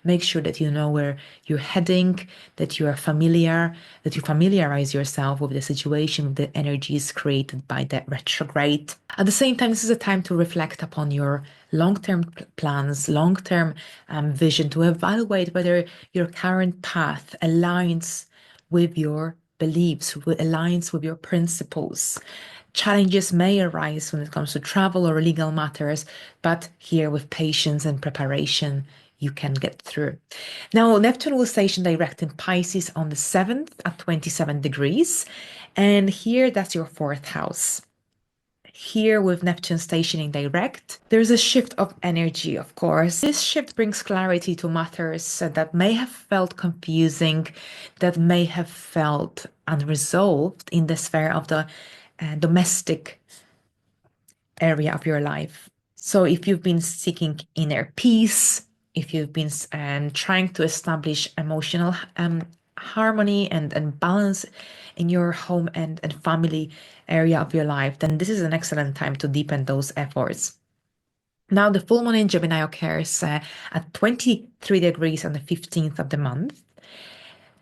make sure that you know where you're heading, that you are familiar, that you familiarize yourself with the situation, with the energies created by that retrograde. At the same time, this is a time to reflect upon your long-term plans, long-term vision, to evaluate whether your current path aligns with your beliefs, aligns with your principles. Challenges may arise when it comes to travel or legal matters, but here with patience and preparation, you can get through. Now, Neptune will station direct in Pisces on the 7th at 27 degrees. And here, that's your fourth house. Here with Neptune stationing direct, there's a shift of energy, of course. This shift brings clarity to matters that may have felt confusing, that may have felt unresolved in the sphere of the domestic area of your life. So if you've been seeking inner peace, if you've been trying to establish emotional harmony and balance in your home and family area of your life, then this is an excellent time to deepen those efforts. Now, the full moon in Gemini occurs at 23 degrees on the 15th of the month.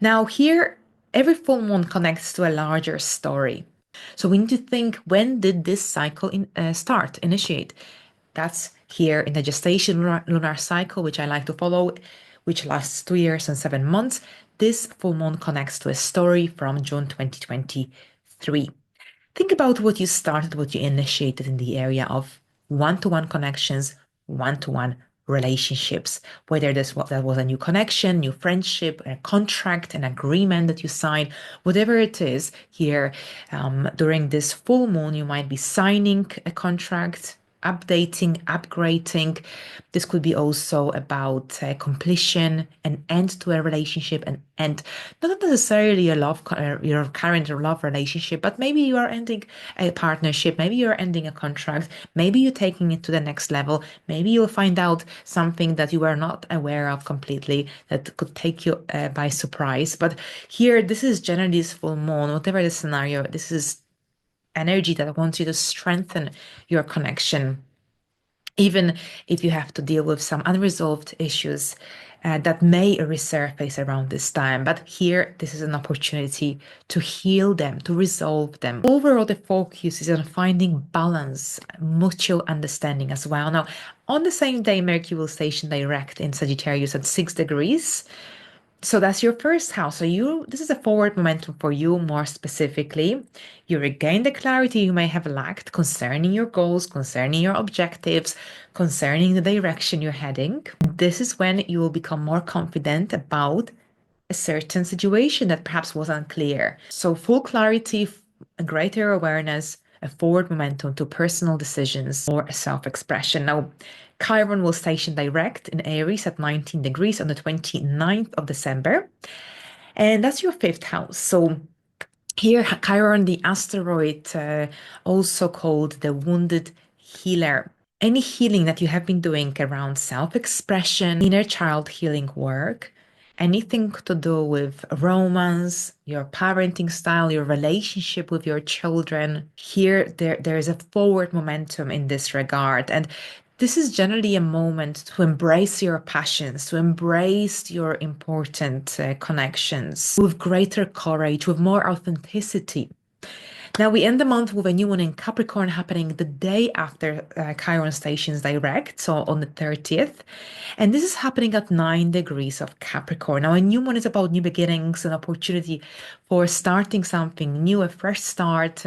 Now, here, every full moon connects to a larger story. So we need to think, when did this cycle initiate? That's here in the gestation lunar cycle, which I like to follow, which lasts 2 years and 7 months. This full moon connects to a story from June 2023. Think about what you started, what you initiated in the area of one-to-one connections, one-to-one relationships, whether that was a new connection, new friendship, a contract, an agreement that you signed, whatever it is here, during this full moon, you might be signing a contract, updating, upgrading. This could be also about completion, an end to a relationship, an end, not necessarily your current love relationship, but maybe you are ending a partnership, maybe you're ending a contract, maybe you're taking it to the next level, maybe you'll find out something that you were not aware of completely that could take you by surprise. But here, this is generally this full moon, whatever the scenario, this is energy that wants you to strengthen your connection, even if you have to deal with some unresolved issues that may resurface around this time. But here, this is an opportunity to heal them, to resolve them. Overall, the focus is on finding balance, mutual understanding as well. Now, on the same day, Mercury will station direct in Sagittarius at 6 degrees. So that's your first house. So this is a forward momentum for you more specifically. You regain the clarity you may have lacked concerning your goals, concerning your objectives, concerning the direction you're heading. This is when you will become more confident about a certain situation that perhaps was unclear. So full clarity, a greater awareness, a forward momentum to personal decisions or a self-expression. Now, Chiron will station direct in Aries at 19 degrees on the 29th of December. And that's your fifth house. So here, Chiron, the asteroid, also called the wounded healer. Any healing that you have been doing around self-expression, inner child healing work, anything to do with romance, your parenting style, your relationship with your children, here there is a forward momentum in this regard. And this is generally a moment to embrace your passions, to embrace your important connections with greater courage, with more authenticity. Now we end the month with a new moon in Capricorn happening the day after Chiron stations direct, so on the 30th. And this is happening at 9 degrees of Capricorn. Now a new moon is about new beginnings, an opportunity for starting something new, a fresh start.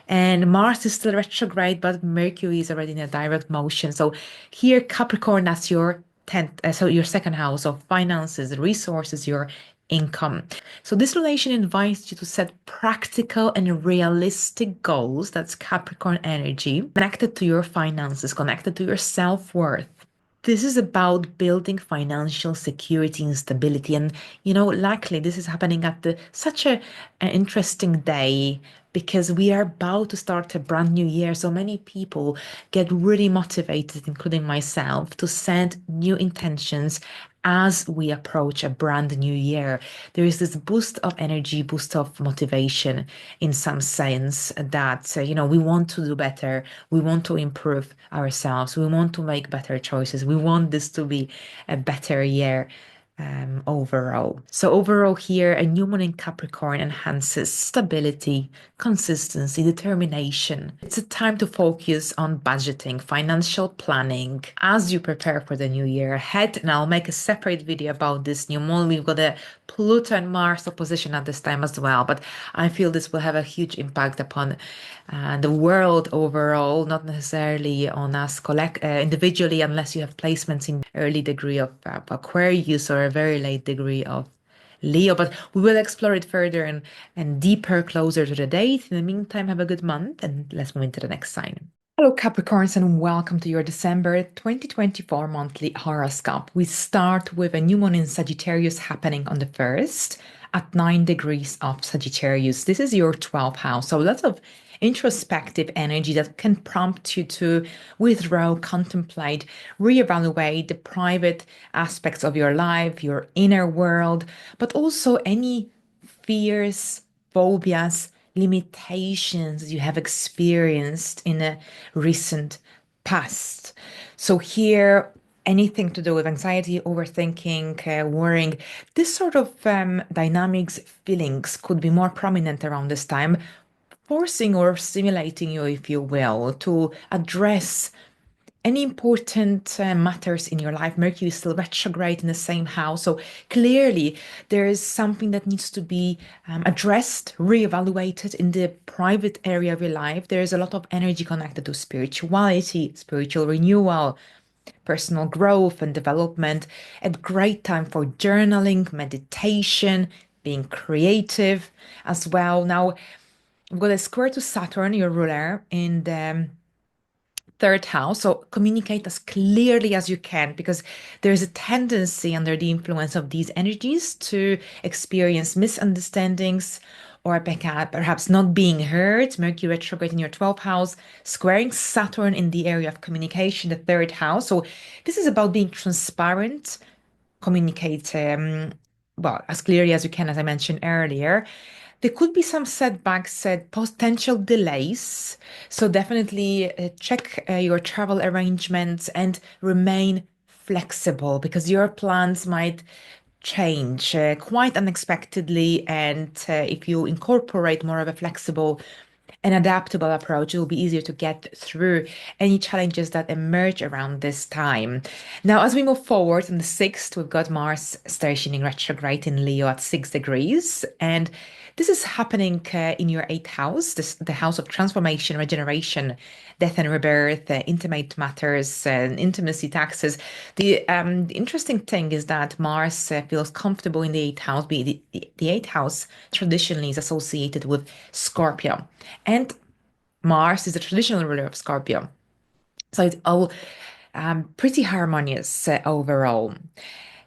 And Mars is still retrograde, but Mercury is already in a direct motion. So here, Capricorn, that's your 10th, so your second house of finances, resources, your income. So this relation invites you to set practical and realistic goals. That's Capricorn energy, connected to your finances, connected to your self-worth. This is about building financial security and stability. And, luckily, this is happening at such an interesting day because we are about to start a brand new year. So many people get really motivated, including myself, to set new intentions as we approach a brand new year. There is this boost of energy, boost of motivation in some sense that, we want to do better. We want to improve ourselves. We want to make better choices. We want this to be a better year overall. So overall here, a new moon in Capricorn enhances stability, consistency, determination. It's a time to focus on budgeting, financial planning as you prepare for the new year ahead. And I'll make a separate video about this new moon. We've got a Pluto and Mars opposition at this time as well, but I feel this will have a huge impact upon the world overall, not necessarily on us individually, unless you have placements in early degree of Aquarius or a very late degree of Leo. But we will explore it further and deeper closer to the date. In the meantime, have a good month and let's move into the next sign. Hello, Capricorns, and welcome to your December 2024 monthly horoscope. We start with a new moon in Sagittarius happening on the 1st at 9 degrees of Sagittarius. This is your 12th house. So lots of introspective energy that can prompt you to withdraw, contemplate, reevaluate the private aspects of your life, your inner world, but also any fears, phobias, limitations you have experienced in a recent past. So here, anything to do with anxiety, overthinking, worrying, this sort of dynamics, feelings could be more prominent around this time, forcing or stimulating you, if you will, to address any important matters in your life. Mercury is still retrograde in the same house. So clearly, there is something that needs to be addressed, reevaluated in the private area of your life. There is a lot of energy connected to spirituality, spiritual renewal, personal growth and development. A great time for journaling, meditation, being creative as well. Now, we've got a square to Saturn, your ruler, in the third house. So communicate as clearly as you can because there's a tendency under the influence of these energies to experience misunderstandings or perhaps not being heard. Mercury retrograde in your 12th house, squaring Saturn in the area of communication, the third house. So this is about being transparent, communicate well as clearly as you can, as I mentioned earlier. There could be some setbacks, potential delays. So definitely check your travel arrangements and remain flexible because your plans might change quite unexpectedly. And if you incorporate more of a flexible an adaptable approach. It will be easier to get through any challenges that emerge around this time. Now, as we move forward on the 6th, we've got Mars stationing retrograde in Leo at 6 degrees. And this is happening in your eighth house, the house of transformation, regeneration, death and rebirth, intimate matters, and intimacy taxes. The interesting thing is that Mars feels comfortable in the eighth house. The eighth house traditionally is associated with Scorpio. And Mars is the traditional ruler of Scorpio. So it's all pretty harmonious overall.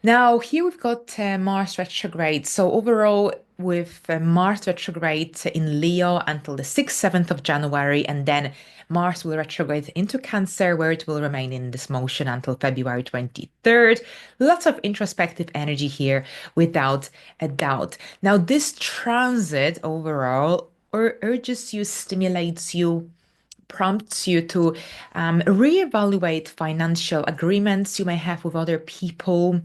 Now, here we've got Mars retrograde. So, overall, with Mars retrograde in Leo until the 6th, 7th of January, and then Mars will retrograde into Cancer, where it will remain in this motion until February 23rd. Lots of introspective energy here, without a doubt. Now, this transit overall urges you, stimulates you, prompts you to reevaluate financial agreements you may have with other people,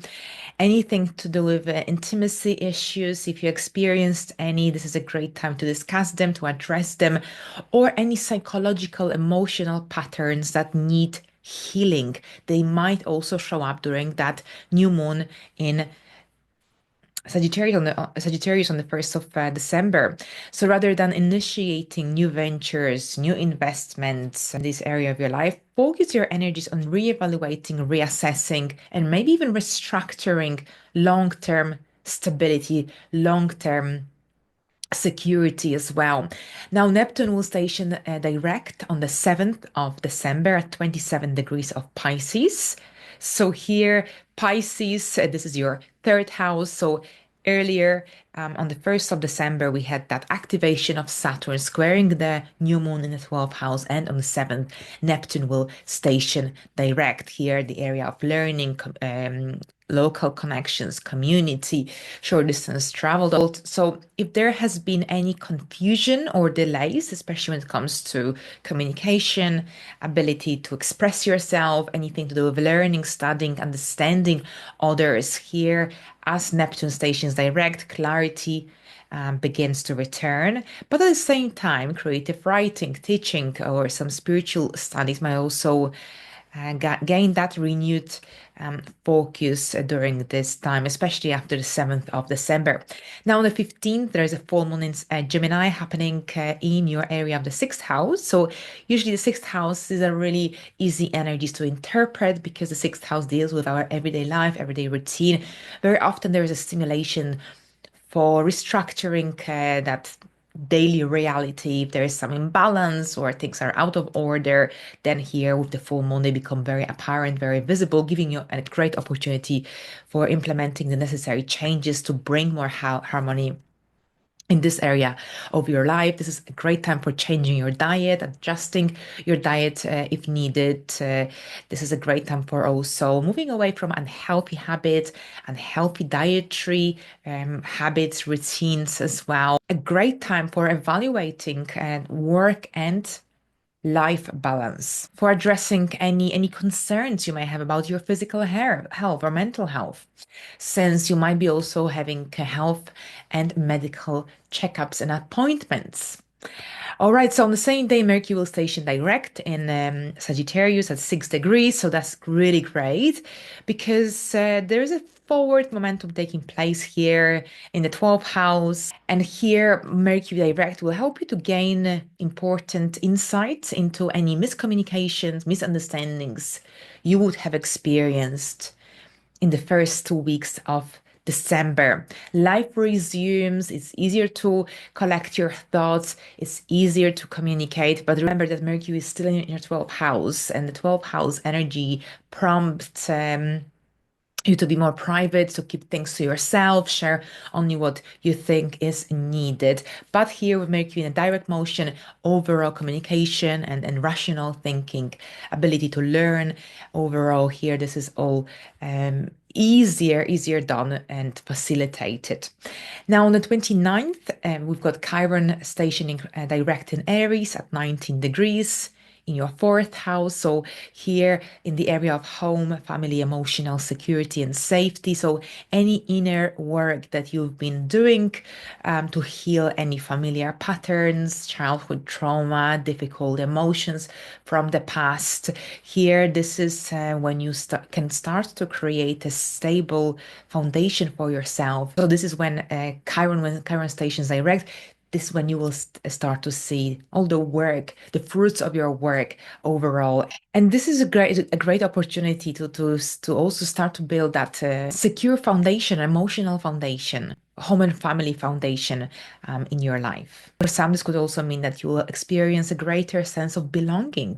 anything to do with intimacy issues. If you experienced any, this is a great time to discuss them, to address them, or any psychological, emotional patterns that need healing. They might also show up during that new moon in Sagittarius on the 1st of December. So rather than initiating new ventures, new investments in this area of your life, focus your energies on reevaluating, reassessing, and maybe even restructuring long-term stability, long-term security as well. Now, Neptune will station direct on the 7th of December at 27 degrees of Pisces. So here, Pisces, this is your third house. So earlier on the 1st of December, we had that activation of Saturn squaring the new moon in the 12th house. And on the 7th, Neptune will station direct here, the area of learning, local connections, community, short distance travel. So if there has been any confusion or delays, especially when it comes to communication, ability to express yourself, anything to do with learning, studying, understanding others here, as Neptune stations direct, clarity begins to return. But at the same time, creative writing, teaching, or some spiritual studies might also gain that renewed focus during this time, especially after the 7th of December. Now, on the 15th, there is a full moon in Gemini happening in your area of the 6th house. So, usually, the 6th house is a really easy energies to interpret because the 6th house deals with our everyday life, everyday routine. Very often, there is a stimulation for restructuring that daily reality. If there is some imbalance or things are out of order, then here with the full moon, they become very apparent, very visible, giving you a great opportunity for implementing the necessary changes to bring more harmony in this area of your life. This is a great time for changing your diet, adjusting your diet if needed. This is a great time for also moving away from unhealthy habits, unhealthy dietary habits, routines as well. A great time for evaluating work and life balance, for addressing any concerns you may have about your physical health or mental health, since you might be also having health and medical checkups and appointments. All right, so on the same day, Mercury will station direct in Sagittarius at 6 degrees. So that's really great because there is a forward momentum taking place here in the 12th house. And here, Mercury direct will help you to gain important insights into any miscommunications, misunderstandings you would have experienced in the first 2 weeks of December. Life resumes. It's easier to collect your thoughts. It's easier to communicate. But remember that Mercury is still in your 12th house, and the 12th house energy prompts you to be more private, to keep things to yourself, share only what you think is needed. But here with Mercury in a direct motion, overall communication and rational thinking, ability to learn, overall here, this is all easier done and facilitated. Now on the 29th, we've got Chiron stationing direct in Aries at 19 degrees in your fourth house. So here in the area of home, family, emotional security and safety. So any inner work that you've been doing to heal any familiar patterns, childhood trauma, difficult emotions from the past. Here, this is when you can start to create a stable foundation for yourself. So this is when Chiron stations direct, this is when you will start to see all the work, the fruits of your work overall. And this is a great opportunity to also start to build that secure foundation, emotional foundation, home and family foundation in your life. For some, this could also mean that you will experience a greater sense of belonging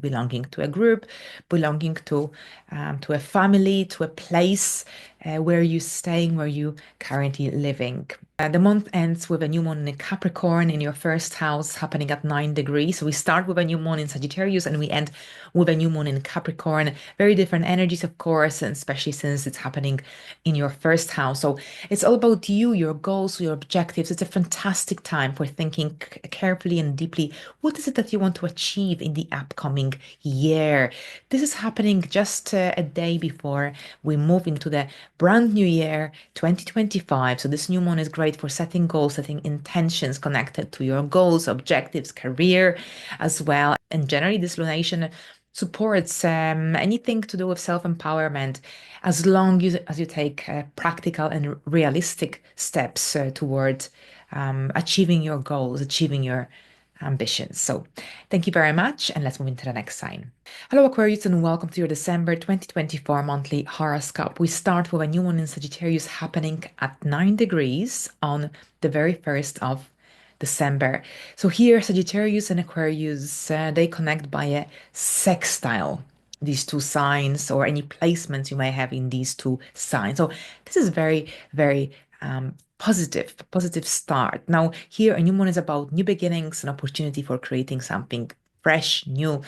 to a group, belonging to a family, to a place where you're staying, where you currently living. The month ends with a new moon in Capricorn in your first house happening at 9 degrees. So we start with a new moon in Sagittarius and we end with a new moon in Capricorn. Very different energies, of course, and especially since it's happening in your first house. So it's all about you, your goals, your objectives. It's a fantastic time for thinking carefully and deeply. What is it that you want to achieve in the upcoming year? This is happening just a day before we move into the brand new year, 2025. So this new moon is great for setting goals, setting intentions connected to your goals, objectives, career as well. And generally, this lunation supports anything to do with self-empowerment as long as you take practical and realistic steps toward achieving your goals, achieving your ambitions. So thank you very much, and let's move into the next sign. Hello Aquarius, and welcome to your December 2024 monthly horoscope. We start with a new one in Sagittarius happening at 9 degrees on the very 1st of December. So here Sagittarius and Aquarius, they connect by a sextile, these two signs, or any placements you may have in these two signs. So this is very positive start. Now here a new moon is about new beginnings, an opportunity for creating something fresh, new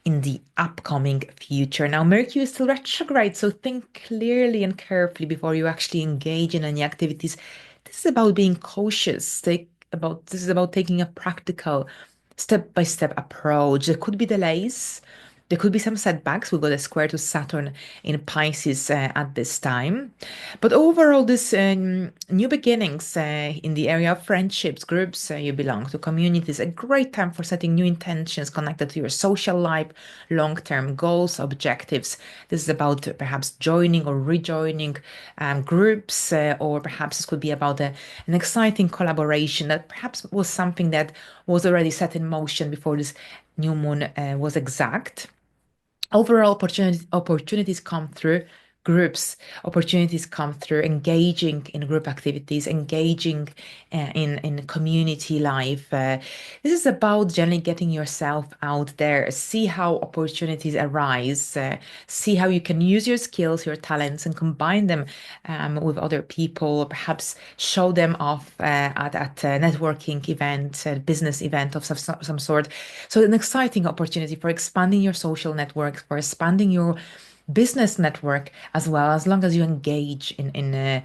in the upcoming future. Now Mercury is still retrograde, so think clearly and carefully before you actually engage in any activities. This is about being cautious. This is about taking a practical step-by-step approach. There could be delays. There could be some setbacks. We've got a square to Saturn in Pisces at this time. But overall, this new beginnings in the area of friendships, groups you belong to, communities, a great time for setting new intentions connected to your social life, long-term goals, objectives. This is about perhaps joining or rejoining groups, or perhaps this could be about an exciting collaboration that perhaps was something that was already set in motion before this new moon was exact. Overall, opportunities come through groups, opportunities come through engaging in group activities, engaging in community life. This is about generally getting yourself out there, see how opportunities arise, see how you can use your skills, your talents, and combine them with other people, perhaps show them off at a networking event, a business event of some sort. So an exciting opportunity for expanding your social networks, for expanding your business network as well, as long as you engage in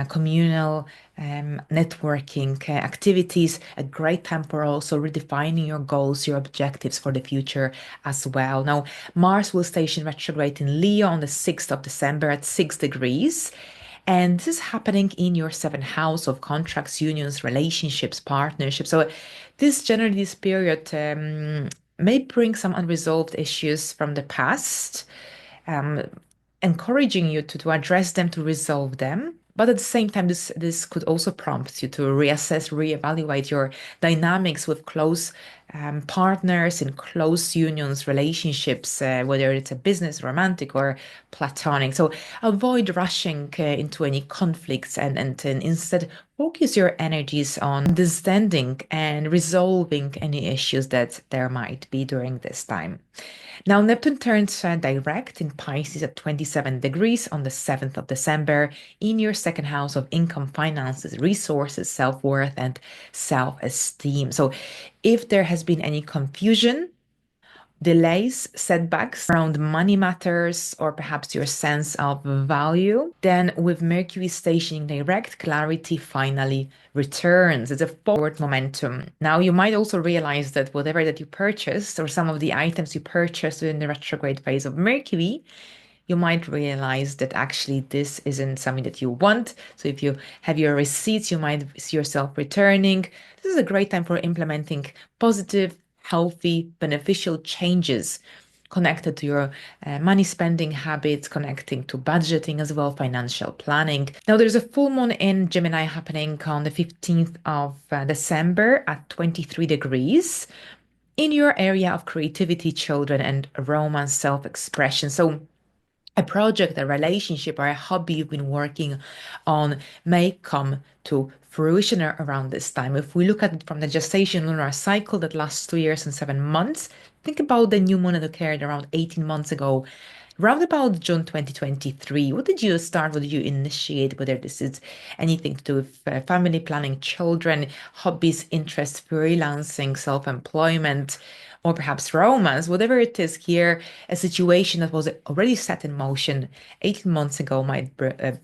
communal networking activities. A great time for also redefining your goals, your objectives for the future as well. Now, Mars will station retrograde in Leo on the 6th of December at 6 degrees. And this is happening in your seventh house of contracts, unions, relationships, partnerships. So this period may bring some unresolved issues from the past, um, encouraging you to address them, to resolve them. But at the same time, this could also prompt you to reassess, reevaluate your dynamics with close partners in close unions, relationships, whether it's a business, romantic, or platonic. So avoid rushing into any conflicts and instead focus your energies on understanding and resolving any issues that there might be during this time. Now, Neptune turns direct in Pisces at 27 degrees on the 7th of December in your second house of income, finances, resources, self-worth, and self-esteem. So if there has been any confusion delays, setbacks around money matters, or perhaps your sense of value. Then, with Mercury stationing direct, clarity finally returns. It's a forward momentum. Now, you might also realize that whatever that you purchased, or some of the items you purchased in the retrograde phase of Mercury, you might realize that actually this isn't something that you want. So if you have your receipts, you might see yourself returning. This is a great time for implementing positive, healthy, beneficial changes connected to your money spending habits, connecting to budgeting as well, financial planning. Now, there's a full moon in Gemini happening on the 15th of December at 23 degrees in your area of creativity, children, and romance, self-expression. So a project, a relationship, or a hobby you've been working on may come to fruition around this time. If we look at it from the gestation lunar cycle that lasts 2 years and 7 months, think about the new moon that occurred around 18 months ago. Round about June 2023, what did you start? What did you initiate? Whether this is anything to do with family planning, children, hobbies, interests, freelancing, self-employment, or perhaps romance, whatever it is here, a situation that was already set in motion 18 months ago might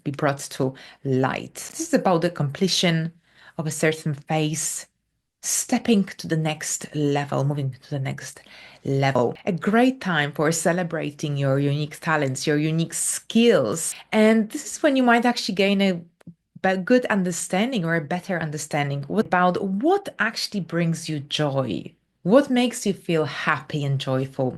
be brought to light. This is about the completion of a certain phase, stepping to the next level, moving to the next level. A great time for celebrating your unique talents, your unique skills. And this is when you might actually gain a good understanding or a better understanding about what actually brings you joy. What makes you feel happy and joyful?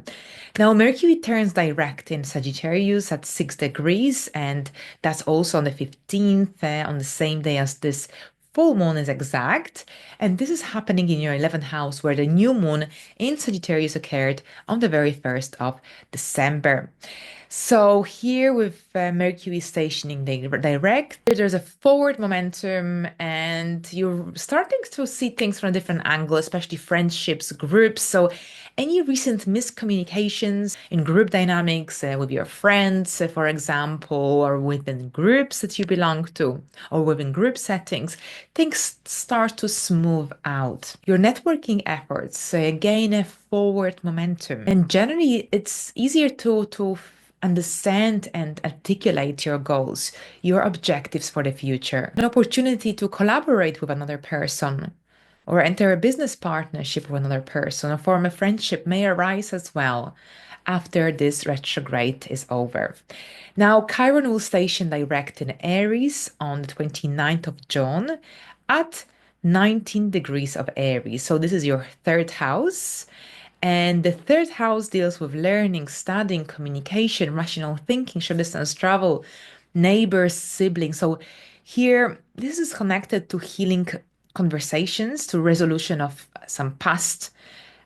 Now, Mercury turns direct in Sagittarius at 6 degrees, and that's also on the 15th, on the same day as this full moon is exact. And this is happening in your 11th house, where the new moon in Sagittarius occurred on the very 1st of December. So here with Mercury stationing direct, there's a forward momentum and you're starting to see things from a different angle, especially friendships, groups. So any recent miscommunications in group dynamics with your friends, for example, or within groups that you belong to, or within group settings, things start to smooth out. Your networking efforts gain a forward momentum. And generally, it's easier to understand and articulate your goals, your objectives for the future, an opportunity to collaborate with another person or enter a business partnership with another person or form a friendship may arise as well after this retrograde is over. Now, Chiron will station direct in Aries on the 29th of June at 19 degrees of Aries. So this is your third house. And the third house deals with learning, studying, communication, rational thinking, short distance travel, neighbors, siblings. So here, this is connected to healing conversations, to resolution of some past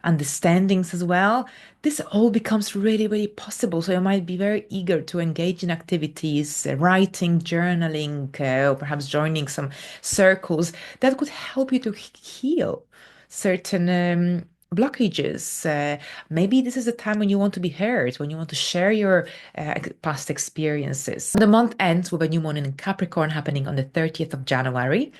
understandings as well. This all becomes really, really possible. So you might be very eager to engage in activities, writing, journaling, or perhaps joining some circles that could help you to heal certain blockages. Maybe this is a time when you want to be heard, when you want to share your past experiences. The month ends with a new moon in Capricorn happening on the 30th of January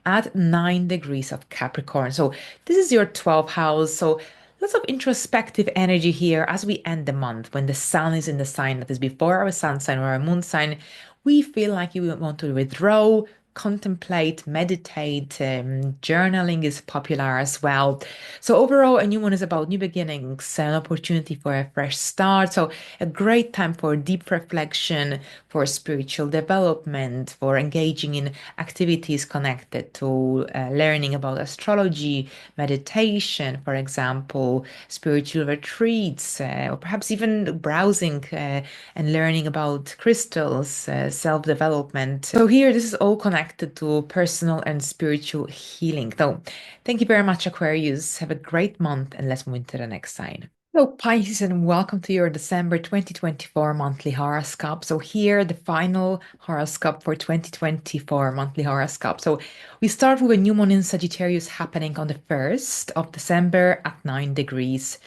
at 9 degrees of Capricorn. So this is your 12th house. So lots of introspective energy here as we end the month when the sun is in the sign that is before our sun sign or our moon sign. We feel like you want to withdraw, contemplate, meditate. Journaling is popular as well. So overall, a new one is about new beginnings, an opportunity for a fresh start. So a great time for deep reflection, for spiritual development, for engaging in activities connected to learning about astrology, meditation, for example, spiritual retreats, or perhaps even browsing and learning about crystals, self-development. So here, this is all connected to personal and spiritual healing. So thank you very much, Aquarius. Have a great month and let's move into the next sign. Hello, Pisces, and welcome to your December 2024 monthly horoscope. So here, the final horoscope for 2024 monthly horoscope. So we start with a new moon in Sagittarius happening on the 1st of December at 9 degrees.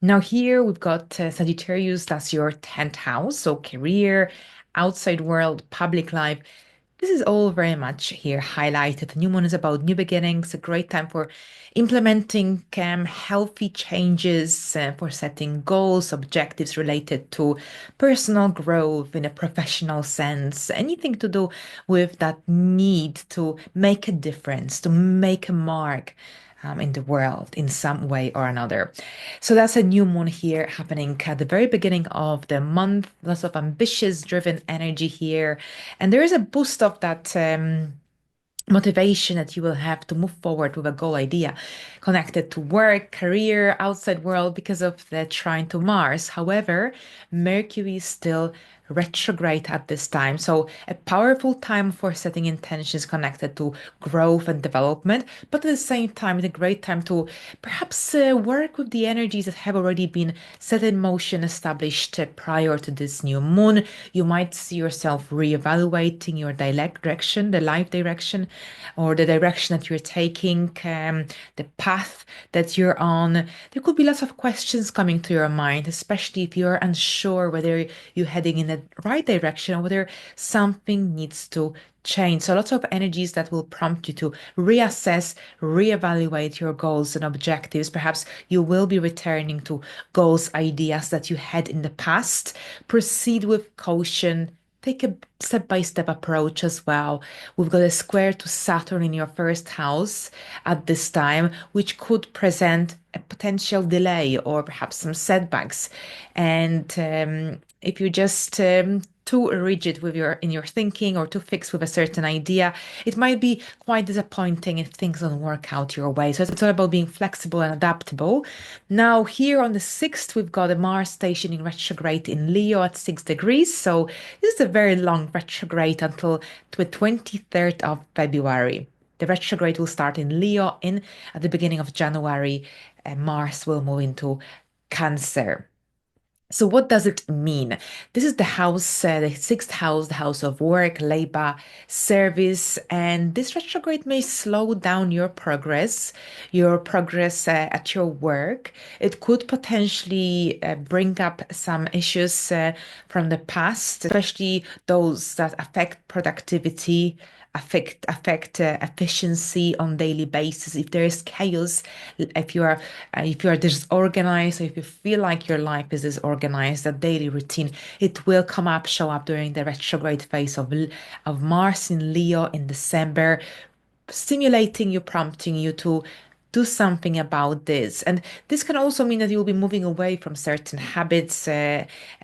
Now here we've got Sagittarius, that's your 10th house. So career, outside world, public life, This is all very much here highlighted. The new moon is about new beginnings, a great time for implementing healthy changes, for setting goals, objectives related to personal growth in a professional sense, anything to do with that need to make a difference, to make a mark. In the world in some way or another. So that's a new moon here happening at the very beginning of the month. Lots of ambitious, driven energy here. And there is a boost of that motivation that you will have to move forward with a goal idea connected to work, career, outside world because of the trine to Mars. However, Mercury is still retrograde at this time. So a powerful time for setting intentions connected to growth and development, but at the same time, it's a great time to perhaps work with the energies that have already been set in motion, established prior to this new moon. You might see yourself reevaluating your direction, the life direction, or the direction that you're taking, the path that you're on. There could be lots of questions coming to your mind, especially if you're unsure whether you're heading in the right direction or whether something needs to change. So lots of energies that will prompt you to reassess, reevaluate your goals and objectives. Perhaps you will be returning to goals, ideas that you had in the past. Proceed with caution. Take a step-by-step approach as well. We've got a square to Saturn in your first house at this time, which could present a potential delay or perhaps some setbacks. And if you're just too rigid with your thinking or too fixed with a certain idea, it might be quite disappointing if things don't work out your way. So it's all about being flexible and adaptable. Now, here on the 6th, we've got a Mars station in retrograde in Leo at 6 degrees. So this is a very long retrograde until the 23rd of February. The retrograde will start in Leo at the beginning of January, and Mars will move into Cancer. So what does it mean? This is the house, the sixth house, the house of work, labor, service, and this retrograde may slow down your progress at your work. It could potentially bring up some issues from the past, especially those that affect productivity, affect efficiency on daily basis. If there is chaos, if you are disorganized, or if you feel like your life is disorganized, that daily routine, it will show up during the retrograde phase of Mars in Leo in December, stimulating you, prompting you to do something about this. And this can also mean that you'll be moving away from certain habits,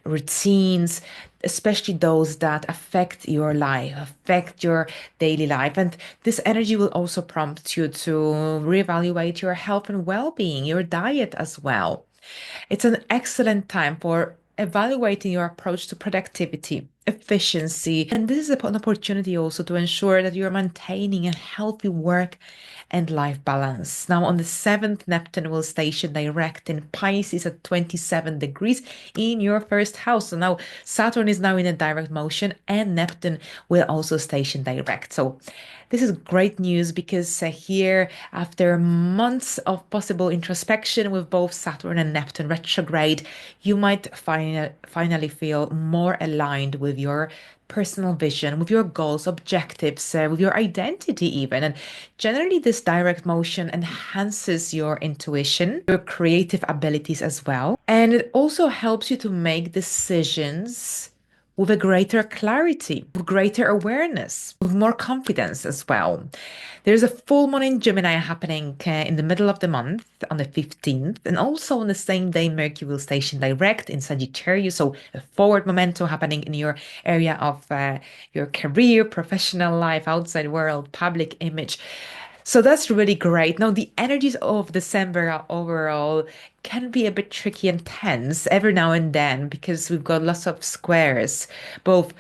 routines, especially those that affect your life, affect your daily life. And this energy will also prompt you to reevaluate your health and well-being, your diet as well. It's an excellent time for evaluating your approach to productivity, efficiency, and this is an opportunity also to ensure that you're maintaining a healthy work and life balance. Now, on the 7th, Neptune will station direct in Pisces at 27 degrees in your first house. So now Saturn is now in a direct motion and Neptune will also station direct. So this is great news because here, after months of possible introspection with both Saturn and Neptune retrograde, you might finally feel more aligned with your personal vision, with your goals, objectives, with your identity, even. And generally, this direct motion enhances your intuition, your creative abilities as well. And it also helps you to make decisions with a greater clarity, with greater awareness, with more confidence as well. There's a full moon in Gemini happening in the middle of the month on the 15th, and also on the same day, Mercury will station direct in Sagittarius. So a forward momentum happening in your area of your career, professional life, outside world, public image. So that's really great. Now, the energies of December overall can be a bit tricky and tense every now and then because we've got lots of squares, both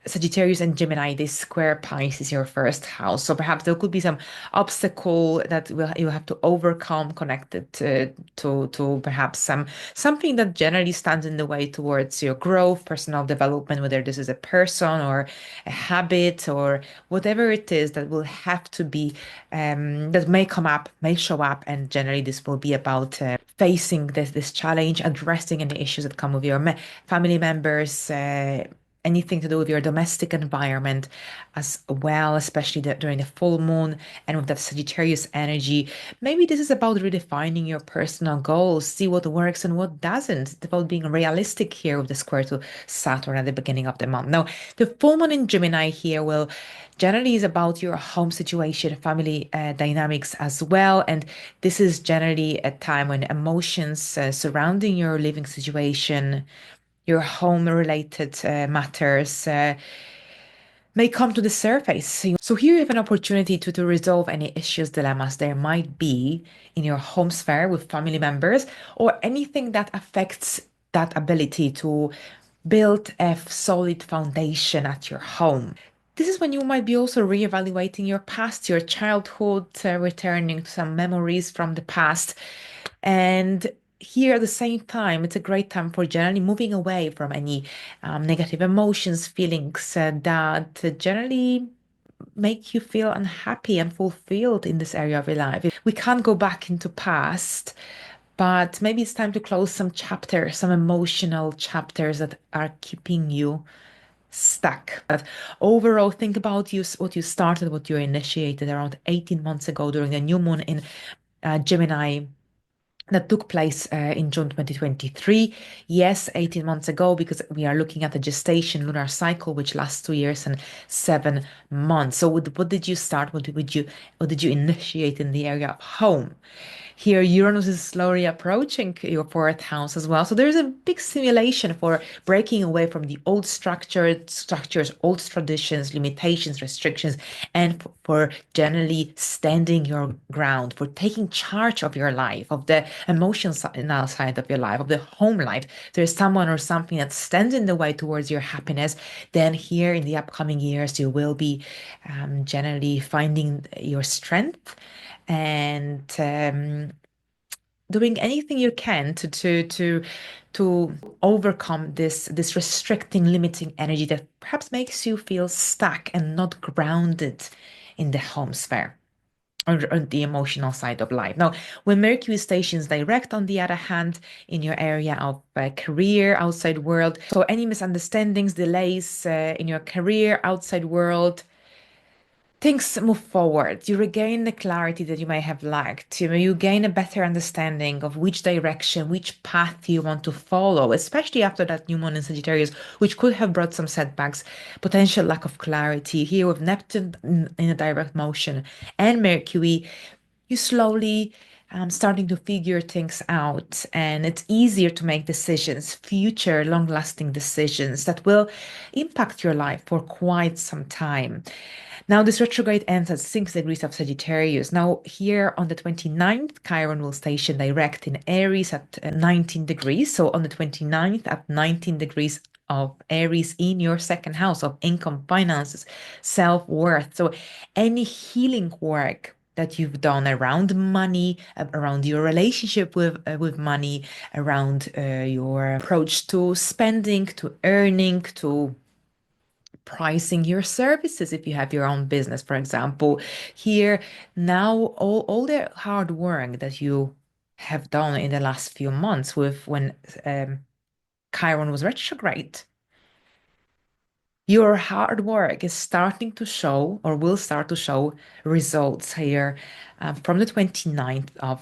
Sagittarius and Gemini, they square Pisces, your first house. So perhaps there could be some obstacle that you have to overcome connected to perhaps something that generally stands in the way towards your growth, personal development, whether this is a person or a habit or whatever it is that will have to be that may come up, may show up, and generally this will be about facing this challenge, addressing any issues that come with your family members. anything to do with your domestic environment as well, especially during the full moon and with that Sagittarius energy. Maybe this is about redefining your personal goals, see what works and what doesn't. It's about being realistic here with the square to Saturn at the beginning of the month. Now, the full moon in Gemini here will generally is about your home situation, family dynamics as well. And this is generally a time when emotions surrounding your living situation, your home related matters may come to the surface. So here you have an opportunity to resolve any issues, dilemmas there might be in your home sphere with family members or anything that affects that ability to build a solid foundation at your home. This is when you might be also reevaluating your past, your childhood, returning to some memories from the past. And here at the same time, it's a great time for generally moving away from any negative emotions, feelings that generally make you feel unhappy and fulfilled in this area of your life. We can't go back into past, but maybe it's time to close some chapters, some emotional chapters that are keeping you stuck. But overall, think about what you started, what you initiated around 18 months ago during the new moon in Gemini that took place in June 2023. Yes, 18 months ago, because we are looking at the gestation lunar cycle, which lasts 2 years and 7 months. So what did you start? What did you initiate in the area of home? Here, Uranus is slowly approaching your fourth house as well. So there's a big simulation for breaking away from the old structures, old traditions, limitations, restrictions, and for generally standing your ground, for taking charge of your life, of the emotional side of your life, of the home life. There's someone or something that stands in the way towards your happiness. Then here in the upcoming years, you will be generally finding your strength and doing anything you can to overcome this restricting, limiting energy that perhaps makes you feel stuck and not grounded in the home sphere or the emotional side of life. Now, when Mercury stations direct, on the other hand, in your area of career, outside world, so any misunderstandings, delays in your career, outside world, things move forward. You regain the clarity that you may have lacked. You gain a better understanding of which direction, which path you want to follow, especially after that new moon in Sagittarius, which could have brought some setbacks, potential lack of clarity. Here with Neptune in a direct motion and Mercury, you slowly starting to figure things out, and it's easier to make decisions, future long-lasting decisions that will impact your life for quite some time. Now, this retrograde ends at 6 degrees of Sagittarius. Now, here on the 29th, Chiron will station direct in Aries at 19 degrees. So, on the 29th, at 19 degrees of Aries in your second house of income, finances, self worth. So, any healing work that you've done around money, around your relationship with money, around your approach to spending, to earning, to pricing your services if you have your own business, for example. Here, now all the hard work that you have done in the last few months with when Chiron was retrograde, your hard work is starting to show or will start to show results here from the 29th of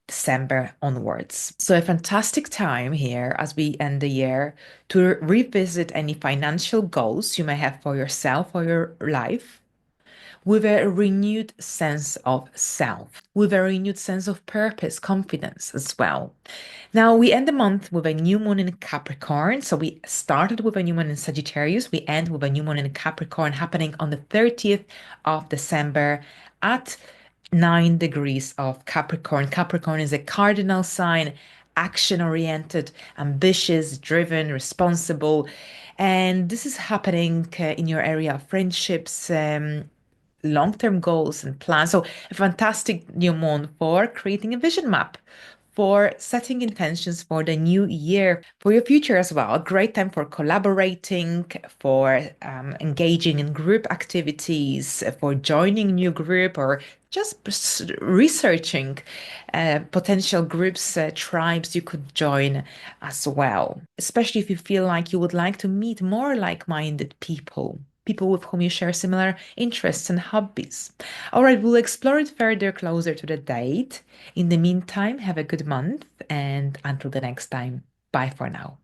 December onwards. So a fantastic time here as we end the year to revisit any financial goals you may have for yourself or your life with a renewed sense of self, with a renewed sense of purpose, confidence as well. Now, we end the month with a new moon in Capricorn. So we started with a new moon in Sagittarius. We end with a new moon in Capricorn happening on the 30th of December at 9 degrees of Capricorn. Capricorn is a cardinal sign, action oriented, ambitious, driven, responsible. And this is happening in your area of friendships, long-term goals and plans. So a fantastic new moon for creating a vision map, for setting intentions for the new year, for your future as well. A great time for collaborating, for engaging in group activities, for joining new group, or just researching potential groups, tribes you could join as well, especially if you feel like you would like to meet more like-minded people, people with whom you share similar interests and hobbies. All right, we'll explore it further closer to the date. In the meantime, have a good month, and until the next time, bye for now.